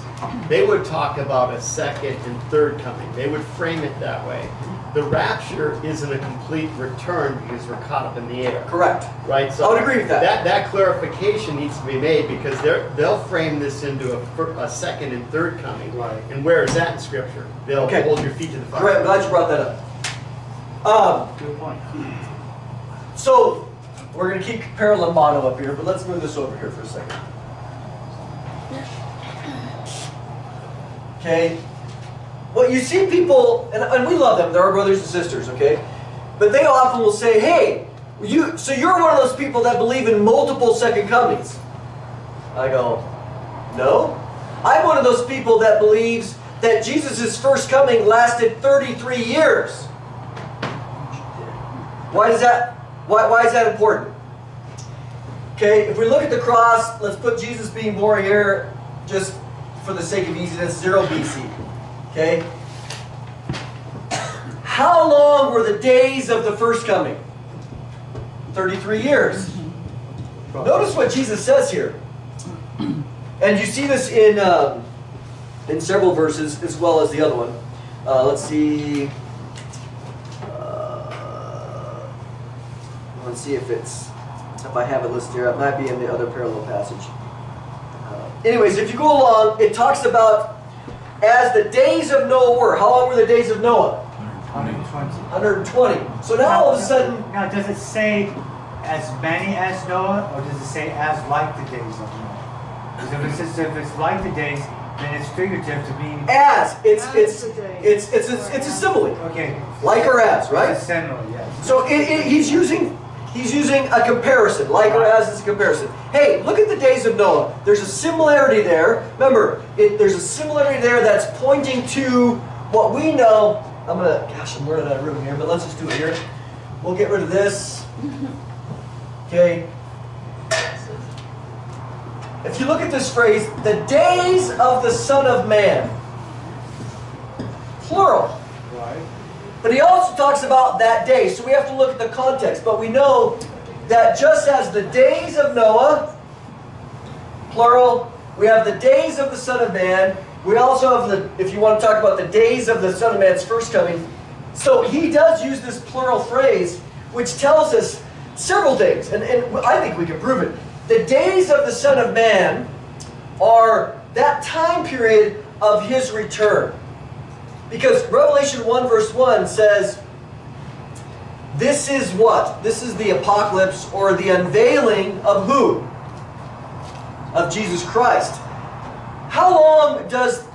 they would talk about a second and third coming. They would frame it that way. The rapture isn't a complete return because we're caught up in the air. Correct. Right? So I would agree with that. That clarification needs to be made because they'll frame this into a second and third coming. Right. And where is that in Scripture? They'll Okay. hold your feet to the fire. Great, I'm glad you brought that up. Good point. So, we're going to keep parallel mono up here, but let's move this over here for a second. Okay? Well, you see people, and we love them, they're our brothers and sisters, okay? But they often will say, hey, so you're one of those people that believe in multiple second comings. I go, no. I'm one of those people that believes that Jesus' first coming lasted 33 years. Why is that important? Okay, if we look at the cross, let's put Jesus being born here just for the sake of easiness, 0 BC. Okay? How long were the days of the first coming? 33 years. Notice what Jesus says here. And you see this in several verses as well as the other one. Let's see. Let's see if I have it listed here. It might be in the other parallel passage. Anyways, if you go along, it talks about as the days of Noah were. How long were the days of Noah? 120. 120. So now all of a sudden, Now, does it say as many as Noah, or does it say as like the days of Noah? Because if it's like the days, then it's figurative to mean. it's a simile. Okay. Like or as, right? It's similar, yes. So he's using a comparison. Like or as is a comparison. Hey, look at the days of Noah. There's a similarity there. Remember, there's a similarity there that's pointing to what we know. I'm running out of room here, but let's just do it here. We'll get rid of this. Okay. If you look at this phrase, the days of the Son of Man. Plural. Right. But he also talks about that day. So we have to look at the context. But we know that just as the days of Noah, plural, we have the days of the Son of Man. We also have the, if you want to talk about the days of the Son of Man's first coming. So he does use this plural phrase, which tells us several things. And I think we can prove it. The days of the Son of Man are that time period of his return. Because Revelation 1 verse 1 says, this is what? This is the apocalypse or the unveiling of who? Of Jesus Christ. How long does,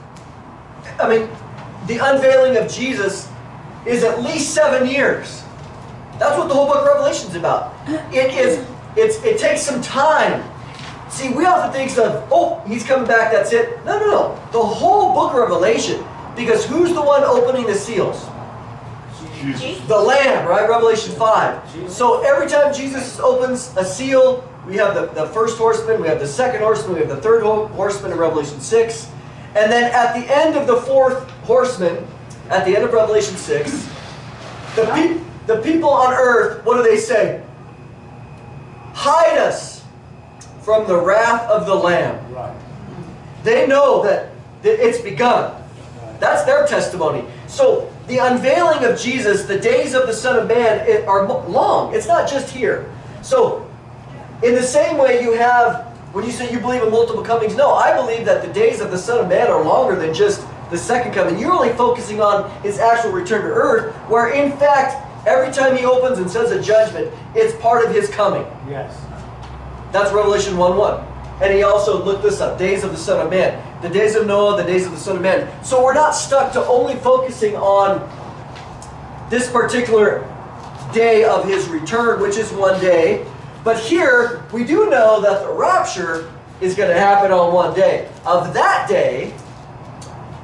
the unveiling of Jesus is at least 7 years. That's what the whole book of Revelation is about. It takes some time. See, we often think of, oh, he's coming back, that's it. No, no, no. The whole book of Revelation, because who's the one opening the seals? Jesus. The Lamb, right? Revelation 5. So every time Jesus opens a seal, we have the first horseman, we have the second horseman, we have the third horseman in Revelation 6. And then at the end of the fourth horseman, at the end of Revelation 6, the people on earth, what do they say? Hide us from the wrath of the Lamb. Right. They know that it's begun. That's their testimony. So the unveiling of Jesus, the days of the Son of Man are long. It's not just here. So in the same way you have, when you say you believe in multiple comings, no, I believe that the days of the Son of Man are longer than just the second coming. You're only focusing on his actual return to earth, where in fact, every time he opens and says a judgment, it's part of his coming. Yes. That's Revelation 1:1. And he also looked this up, days of the Son of Man. The days of Noah, the days of the Son of Man. So we're not stuck to only focusing on this particular day of his return, which is one day. But here, we do know that the rapture is going to happen on one day. Of that day,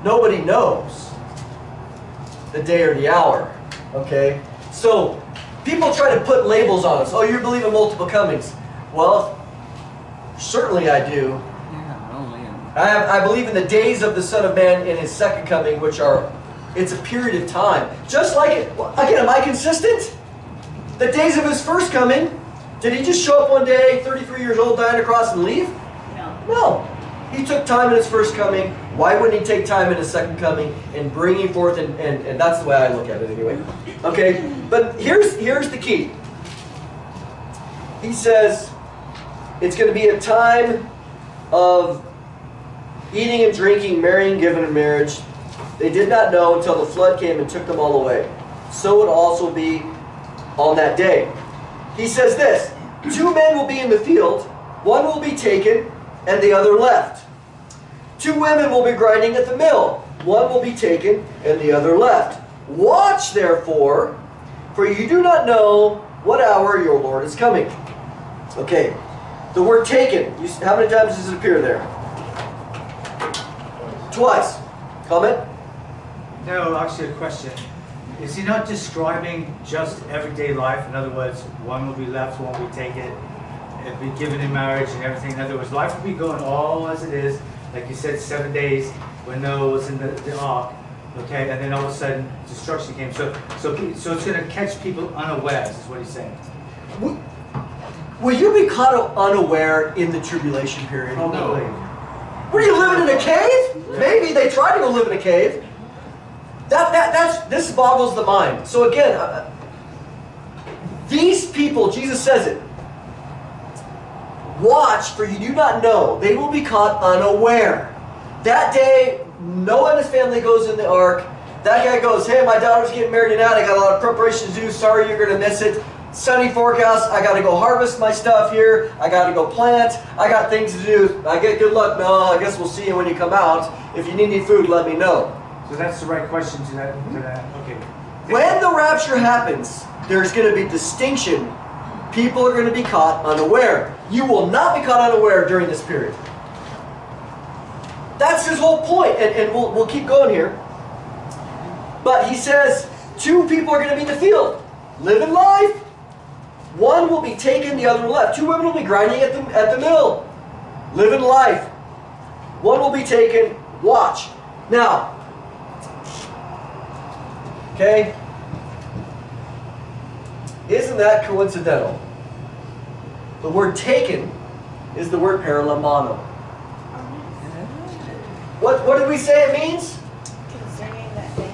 nobody knows the day or the hour. Okay? So, people try to put labels on us. Oh, you believe in multiple comings. Well, certainly I do. Yeah, only in I believe in the days of the Son of Man in his second coming, which are, it's a period of time. Just like it, again, am I consistent? The days of his first coming, did he just show up one day, 33 years old, die on a cross and leave? No. No. He took time in his first coming. Why wouldn't he take time in his second coming and bringing forth, and that's the way I look at it anyway. Okay, but here's the key. He says it's going to be a time of eating and drinking, marrying, giving in marriage. They did not know until the flood came and took them all away. So it also be on that day. He says this, 2 men will be in the field, one will be taken and the other left. 2 women will be grinding at the mill, one will be taken and the other left. Watch therefore, for you do not know what hour your Lord is coming. Okay, the word taken, how many times does it appear there? Twice. Comment? No, actually a question. Is he not describing just everyday life? In other words, one will be left, one will be taken, and be given in marriage and everything. In other words, life will be going all as it is. Like you said, 7 days when Noah was in the ark. Okay, and then all of a sudden destruction came. So it's going to catch people unawares, is what he's saying. Will you be caught unaware in the tribulation period? Probably. Were you living in a cave? Maybe they tried to go live in a cave. This boggles the mind. So again, these people, Jesus says it, watch, for you do not know. They will be caught unaware. That day, Noah and his family goes in the ark. That guy goes, hey, my daughter's getting married tonight. I got a lot of preparation to do. Sorry, you're going to miss it. Sunny forecast. I got to go harvest my stuff here. I got to go plant. I got things to do. I get good luck, Noah. I guess we'll see you when you come out. If you need any food, let me know. So that's the right question to that. Okay. When the rapture happens, there's going to be distinction. People are going to be caught unaware. You will not be caught unaware during this period. That's his whole point, and we'll keep going here. But he says 2 people are going to be in the field, living life. One will be taken, the other left. 2 women will be grinding at the mill, living life. One will be taken. Watch. Now, okay, Isn't that coincidental? The word taken is the word paralambano. What did we say it means? Concerning that day.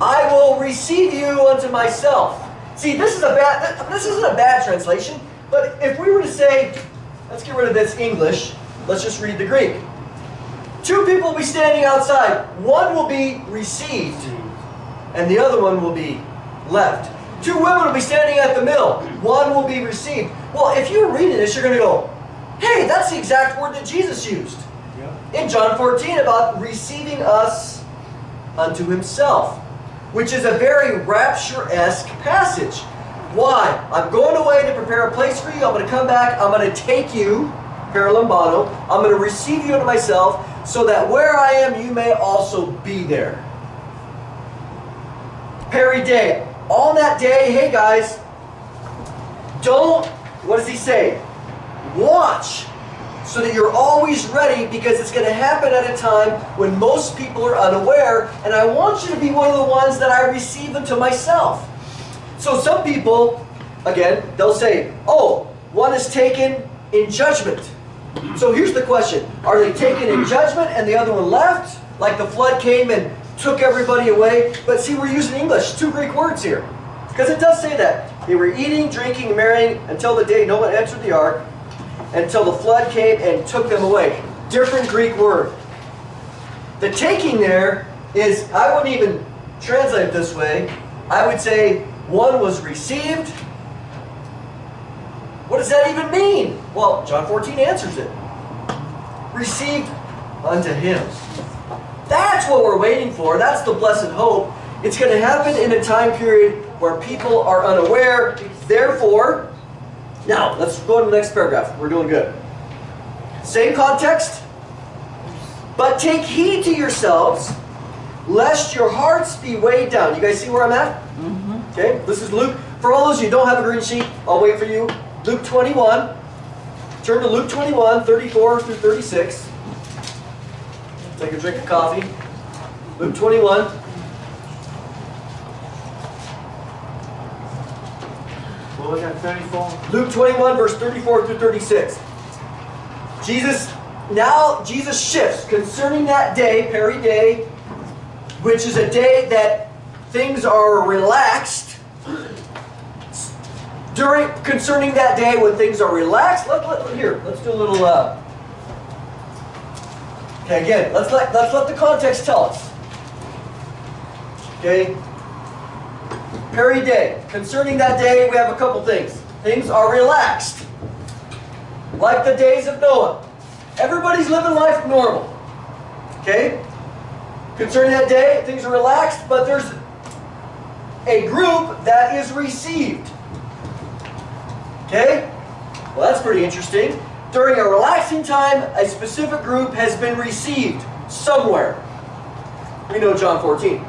I will receive you unto myself. See, this isn't a bad translation, but if we were to say, let's get rid of this English, let's just read the Greek. Two people will be standing outside. One will be received, and the other one will be left. Two women will be standing at the mill. One will be received. Well, if you're reading this, you're going to go, hey, that's the exact word that Jesus used in John 14 about receiving us unto himself, which is a very rapture-esque passage. Why? I'm going away to prepare a place for you. I'm going to come back. I'm going to take you, paralambano. I'm going to receive you unto myself, so that where I am, you may also be there. Peri day. On that day, hey guys, don't, what does he say? Watch, so that you're always ready, because it's going to happen at a time when most people are unaware, and I want you to be one of the ones that I receive unto myself. So some people, again, they'll say, oh, one is taken in judgment. So here's the question. Are they taken in judgment and the other one left? Like the flood came and took everybody away? But see, we're using English, two Greek words here. Because it does say that. They were eating, drinking, and marrying until the day no one entered the ark, until the flood came and took them away. Different Greek word. The taking there is, I wouldn't even translate it this way. I would say one was received. What does that even mean? Well, John 14 answers it. Received unto him. That's what we're waiting for. That's the blessed hope. It's going to happen in a time period where people are unaware. Therefore, now let's go to the next paragraph. We're doing good. Same context. But take heed to yourselves, lest your hearts be weighed down. You guys see where I'm at? Mm-hmm. Okay, this is Luke. For all those of you who don't have a green sheet, I'll wait for you. Luke 21. Turn to Luke 21, 34 through 36. Take a drink of coffee. Luke 21. What was that, 34? Luke 21, verse 34 through 36. Jesus shifts concerning that day, Peri day, which is a day that things are relaxed. Concerning that day when things are relaxed, let's do a little. Okay, again, let's let the context tell us. Okay, Peri day. Concerning that day, we have a couple things. Things are relaxed, like the days of Noah. Everybody's living life normal. Okay. Concerning that day, things are relaxed, but there's a group that is received. Okay? Well, that's pretty interesting. During a relaxing time, a specific group has been received somewhere. We know John 14.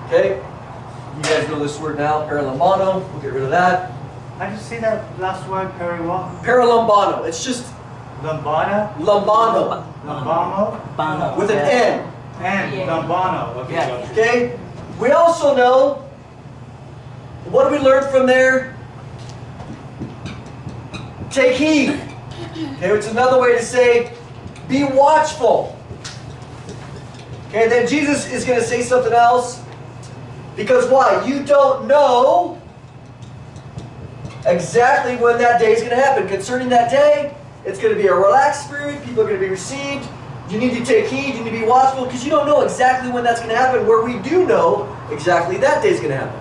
Okay? You guys know this word now, paralambano. We'll get rid of that. I just see that last word, peri what? Paralambano. It's just Lambana? lambano. Lambamo? Bono. With an N. And Yeah. Lambano. Okay, Yeah. gotcha. Okay? We also know, what do we learn from there? Take heed. Okay, which is another way to say, be watchful. Okay, then Jesus is going to say something else. Because why? You don't know exactly when that day is going to happen. Concerning that day, it's going to be a relaxed period. People are going to be received. You need to take heed. You need to be watchful because you don't know exactly when that's going to happen. Where we do know exactly that day is going to happen.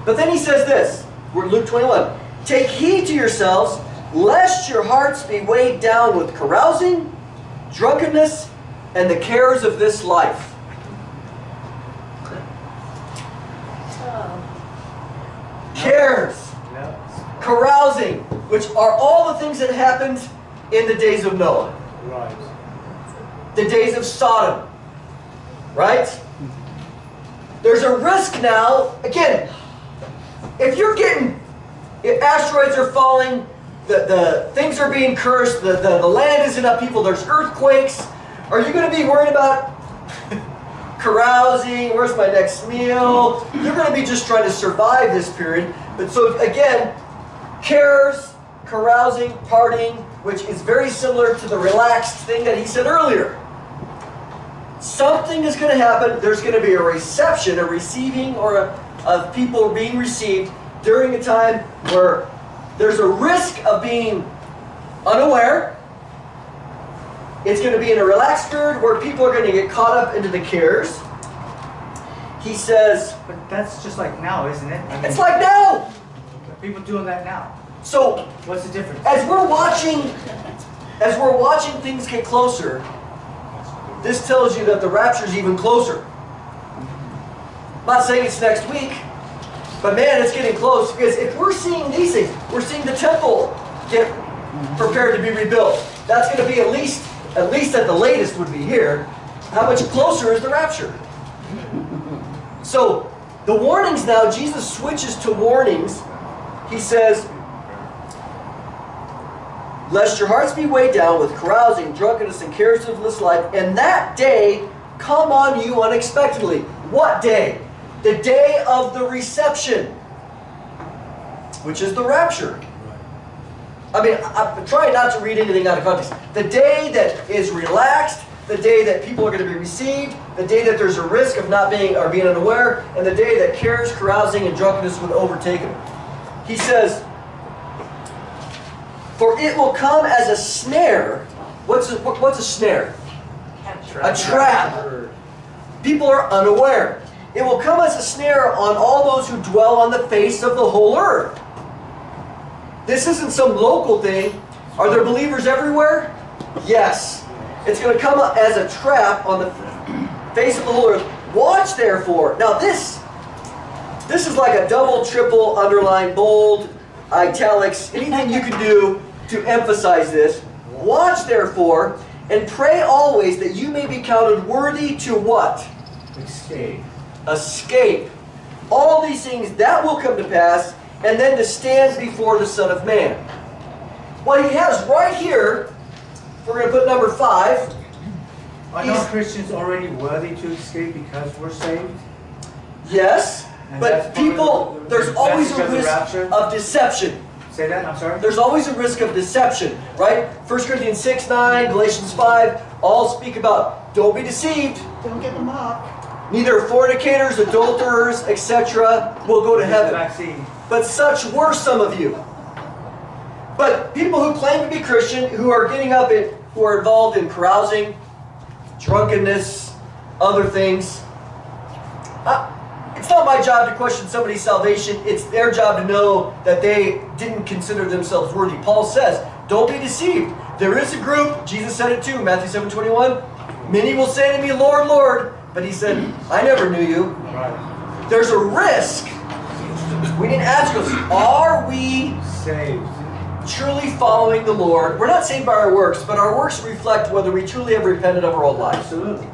But then he says this. We're in Luke 21. Take heed to yourselves, lest your hearts be weighed down with carousing, drunkenness, and the cares of this life. Cares. Yeah. Carousing, which are all the things that happened in the days of Noah. Right. The days of Sodom. Right? There's a risk now, again, if asteroids are falling, the things are being cursed, the land isn't up people, there's earthquakes, are you going to be worried about carousing, where's my next meal? They're going to be just trying to survive this period. But so again, cares, carousing, partying, which is very similar to the relaxed thing that he said earlier. Something is going to happen. There's going to be a reception, a receiving, or of people being received during a time where there's a risk of being unaware. It's going to be in a relaxed period where people are going to get caught up into the cares. He says, But that's just like now, isn't it? I mean, it's like now. people doing that now. So What's the difference? as we're watching things get closer, this tells you that the rapture is even closer. I'm not saying it's next week, but man, it's getting close. Because if we're seeing these things, we're seeing the temple get prepared to be rebuilt. That's going to be at least at the latest would be here. How much closer is the rapture? So the warnings now, Jesus switches to warnings. He says, lest your hearts be weighed down with carousing, drunkenness, and cares of this life, and that day come on you unexpectedly. What day? The day of the reception, which is the rapture. I mean, I'm trying not to read anything out of context. The day that is relaxed, the day that people are going to be received, the day that there's a risk of not being or being unaware, and the day that cares, carousing, and drunkenness would overtake them. He says, for it will come as a snare. What's a snare? A trap. People are unaware. It will come as a snare on all those who dwell on the face of the whole earth. This isn't some local thing. Are there believers everywhere? Yes. It's going to come as a trap on the face of the whole earth. Watch therefore. Now this is like a double, triple, underline, bold, italics, anything you can do to emphasize this. Watch therefore and pray always that you may be counted worthy to what? Escape. Escape. All these things that will come to pass, and then to stand before the Son of Man. What he has right here, we're going to put number 5. Are non-Christians already worthy to escape because we're saved? Yes, And but that's part people, of the there's always a message of the risk rapture? of deception. Say that, I'm sorry? There's always a risk of deception, right? 1 Corinthians 6, 9, Galatians 5, all speak about don't be deceived. Don't get them up. Neither fornicators, adulterers, etc. will go to heaven. Vaccine. But such were some of you. But people who claim to be Christian, who are getting up and who are involved in carousing, drunkenness, other things, it's not my job to question somebody's salvation. It's their job to know that they didn't consider themselves worthy. Paul says, don't be deceived. There is a group, Jesus said it too, Matthew 7:21. Many will say to me, Lord, Lord. But he said, I never knew you. Right. There's a risk. We need to ask us, are we Saved. truly following the Lord? We're not saved by our works, but our works reflect whether we truly have repented of our old lives. Absolutely.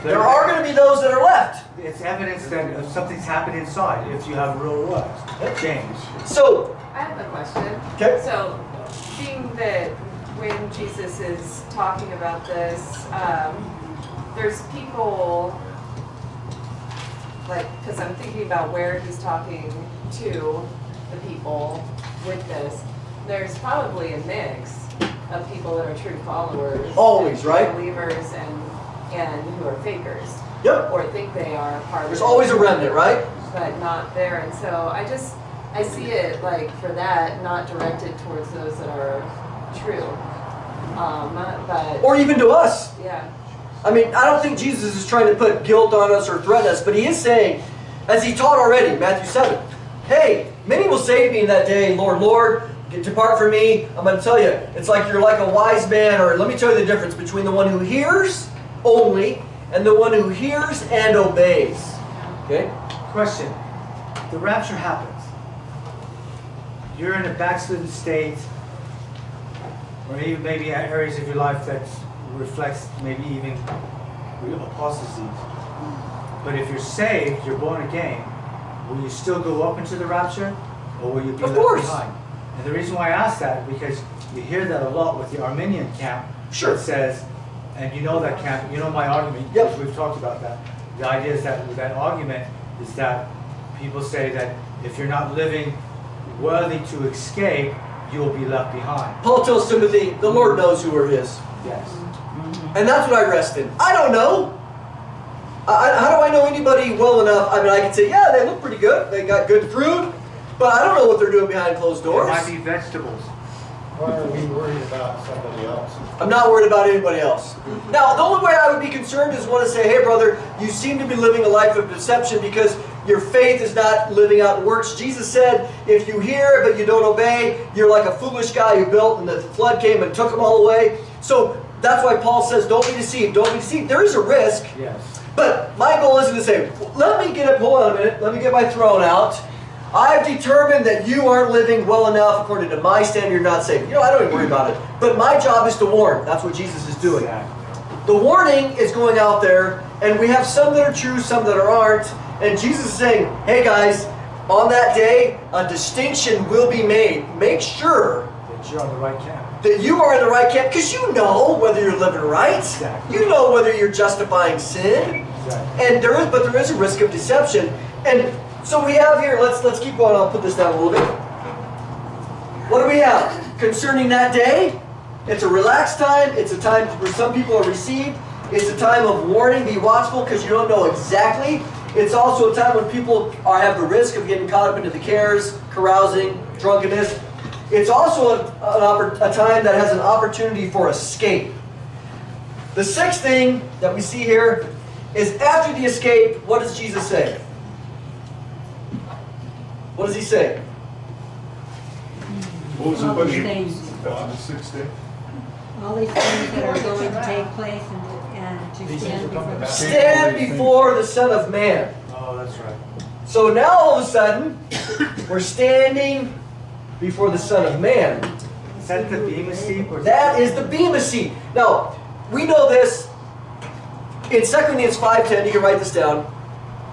There are going to be those that are left. It's evidence that something's happened inside if you have real works. Change. So, I have a question. Okay. So, being that when Jesus is talking about this, there's people, like, because I'm thinking about where he's talking to the people with this, there's probably a mix of people that are true followers. Always, and true right? Believers and who are fakers. yep, Or think they are part of there's it, always a remnant, right? but not there. And so I see it like for that, not directed towards those that are true. But Or even to us. yeah. I mean, I don't think Jesus is trying to put guilt on us or threaten us, but he is saying, as he taught already, Matthew 7, hey, many will say to me in that day, Lord, Lord, depart from me. I'm going to tell you, it's like you're like a wise man, or let me tell you the difference between the one who hears only and the one who hears and obeys. Okay? Question. The rapture happens. You're in a backslidden state, or even maybe areas of your life that reflects maybe even apostasy. But if you're saved, you're born again, will you still go up into the rapture, or will you be Of left course. behind? And the reason why I ask that, because you hear that a lot with the Arminian camp. Sure. That says, and you know that camp, you know my argument, Yep. because we've talked about that. The idea is that with that argument is that people say that if you're not living worthy to escape, you will be left behind. Paul tells Timothy, the Lord knows who are his. Yes. And that's what I rest in. I don't know. How do I know anybody well enough? I mean, I can say, yeah, they look pretty good. They got good fruit. But I don't know what they're doing behind closed doors. It might be vegetables. Why are we worried about somebody else? I'm not worried about anybody else. Now, the only way I would be concerned is want to say, hey, brother, you seem to be living a life of deception because your faith is not living out in works. Jesus said, if you hear but you don't obey, you're like a foolish guy who built and the flood came and took them all away. So that's why Paul says, don't be deceived. Don't be deceived. There is a risk. Yes. But my goal isn't to say, let me get up, hold on a minute, let me get my throne out. I've determined that you aren't living well enough according to my standard, you're not saved. You know, I don't even worry about it. But my job is to warn. That's what Jesus is doing. The warning is going out there, and we have some that are true, some that aren't. And Jesus is saying, hey guys, on that day, a distinction will be made. Make sure That you're on the right camp. that you are in the right camp, because you know whether you're living right. Exactly. You know whether you're justifying sin. Exactly. And there is a risk of deception. And so we have here, let's keep going, I'll put this down a little bit. What do we have? Concerning that day, it's a relaxed time, it's a time where some people are received, it's a time of warning, be watchful because you don't know exactly. It's also a time when people have the risk of getting caught up into the cares, carousing, drunkenness. It's also a time that has an opportunity for escape. The sixth thing that we see here is after the escape, what does Jesus say? What does he say? What was the All these question? things, After the sixth day? all these things that are going to take place and to stand before the Stand before the Son of Man. Oh, that's right. So now all of a sudden, we're standing before the Son of Man. Is that the Bema seat? Or That is the Bema seat. Now, we know this in 2 Corinthians 5:10. You can write this down.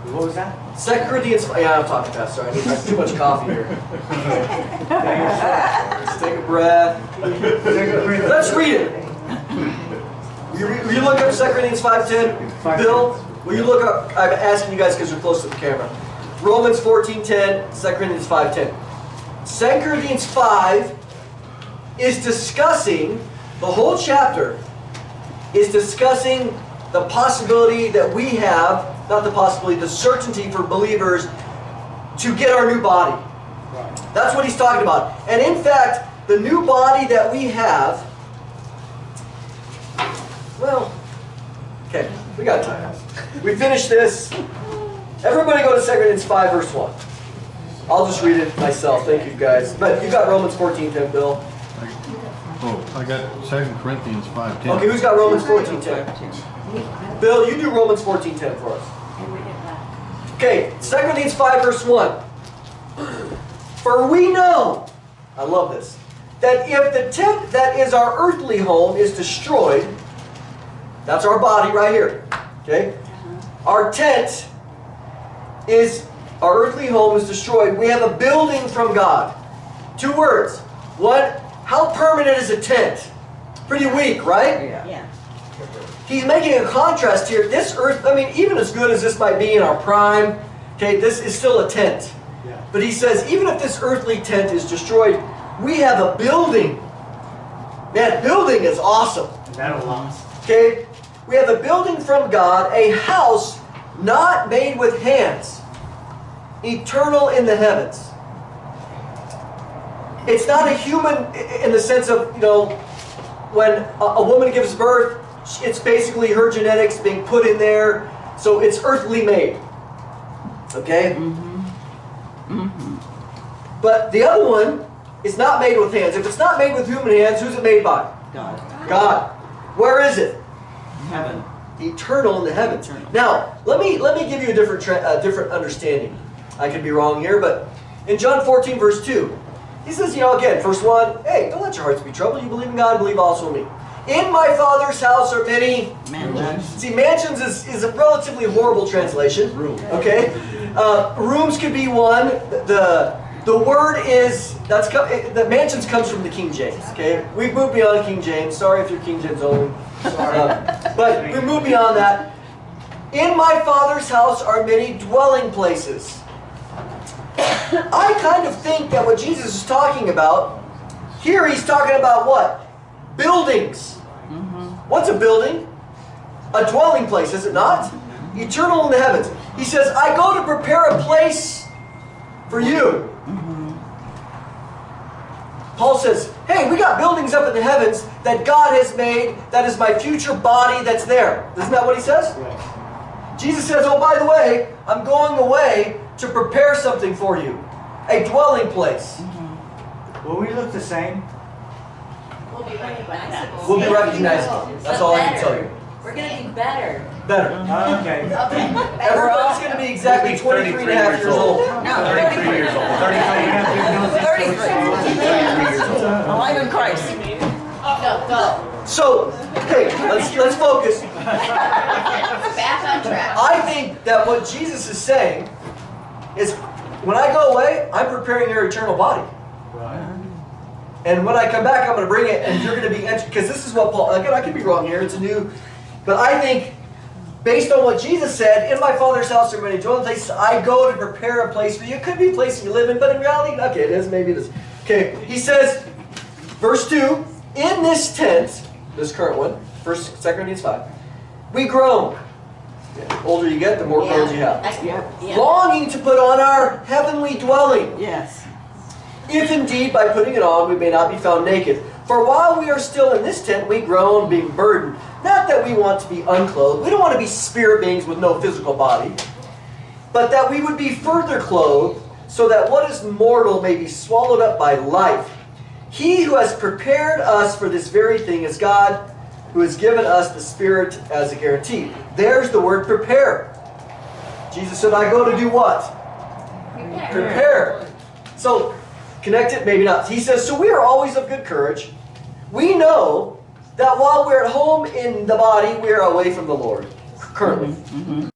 What was that? 2 Corinthians, yeah, I'm talking fast, sorry. I have too much coffee here. Let's take a breath. Let's read it. Will you look up 2 Corinthians 5:10? Bill, will you look up? I'm asking you guys because you're close to the camera. Romans 14:10, 2 Corinthians 5:10. 2 Corinthians 5 is discussing, the whole chapter is discussing the possibility that we have, not the possibility, the certainty for believers to get our new body. Right. That's what he's talking about. And in fact, the new body that we have, well, okay, we got time. We finished this. Everybody go to 2 Corinthians 5, verse 1. I'll just read it myself. Thank you, guys. But you got Romans 14:10, Bill. Oh, I got 2 Corinthians 5:10. Okay, who's got Romans 14:10? Bill, you do Romans 14:10 for us. Okay, 2 Corinthians 5, verse 1. For we know, I love this, that if the tent that is our earthly home is destroyed, that's our body right here, okay? Our tent is, our earthly home is destroyed. We have a building from God. Two words. One, how permanent is a tent? Pretty weak, right? Yeah. He's making a contrast here. This earth, I mean, even as good as this might be in our prime, okay, this is still a tent. Yeah. But he says, even if this earthly tent is destroyed, we have a building. Man, building is awesome. And that'll last. Okay? We have a building from God, a house not made with hands, eternal in the heavens. It's not a human in the sense of, you know, when a woman gives birth, it's basically her genetics being put in there, so it's earthly made. Okay? But the other one is not made with hands. If it's not made with human hands, who's it made by? God. God. Where is it? Heaven. Eternal in the heavens. Eternal. Now, let me give you a different understanding. I could be wrong here, but in John 14, verse 2, he says, you know, again, verse 1, hey, don't let your hearts be troubled. You believe in God, believe also in me. In my Father's house are many Mansions. See, mansions is a relatively horrible translation. Okay, rooms could be one. The word is the mansions comes from the King James. Okay, we've moved beyond King James. Sorry if you're King James only. But we moved beyond that. In my Father's house are many dwelling places. I kind of think that what Jesus is talking about, here he's talking about what? Buildings. What's a building? A dwelling place, is it not? Eternal in the heavens. He says, I go to prepare a place for you. Paul says, hey, we got buildings up in the heavens that God has made. That is my future body that's there. Isn't that what he says? Jesus says, oh, by the way, I'm going away to prepare something for you. A dwelling place. Will we look the same? We'll be recognizable. We'll be recognizable. That's all I can tell you. We're gonna be better. Better. Okay. Everyone's going to be exactly 23 and a half years old. No, 33 years old. 33 years old. Alive in Christ. Go. So, okay, let's focus. Back on track. I think that what Jesus is saying is, when I go away, I'm preparing your eternal body. And when I come back, I'm going to bring it, and you're going to be entered. Because this is what Paul, again, I could be wrong here, it's a new, but I think, based on what Jesus said, in my Father's house are many dwelling places, I go to prepare a place for you. It could be a place you live in, but in reality, okay, it is, maybe it is. Okay, he says, verse 2, in this tent, this current one, 2 Corinthians 5, we groan. The older you get, the more groans you have. Longing to put on our heavenly dwelling. Yes. If indeed by putting it on we may not be found naked. For while we are still in this tent, we groan, being burdened. Not that we want to be unclothed. We don't want to be spirit beings with no physical body. But that we would be further clothed, so that what is mortal may be swallowed up by life. He who has prepared us for this very thing is God, who has given us the Spirit as a guarantee. There's the word prepare. Jesus said, I go to do what? Prepare. So, connect it, maybe not. He says, so we are always of good courage. We know that while we're at home in the body, we are away from the Lord, currently.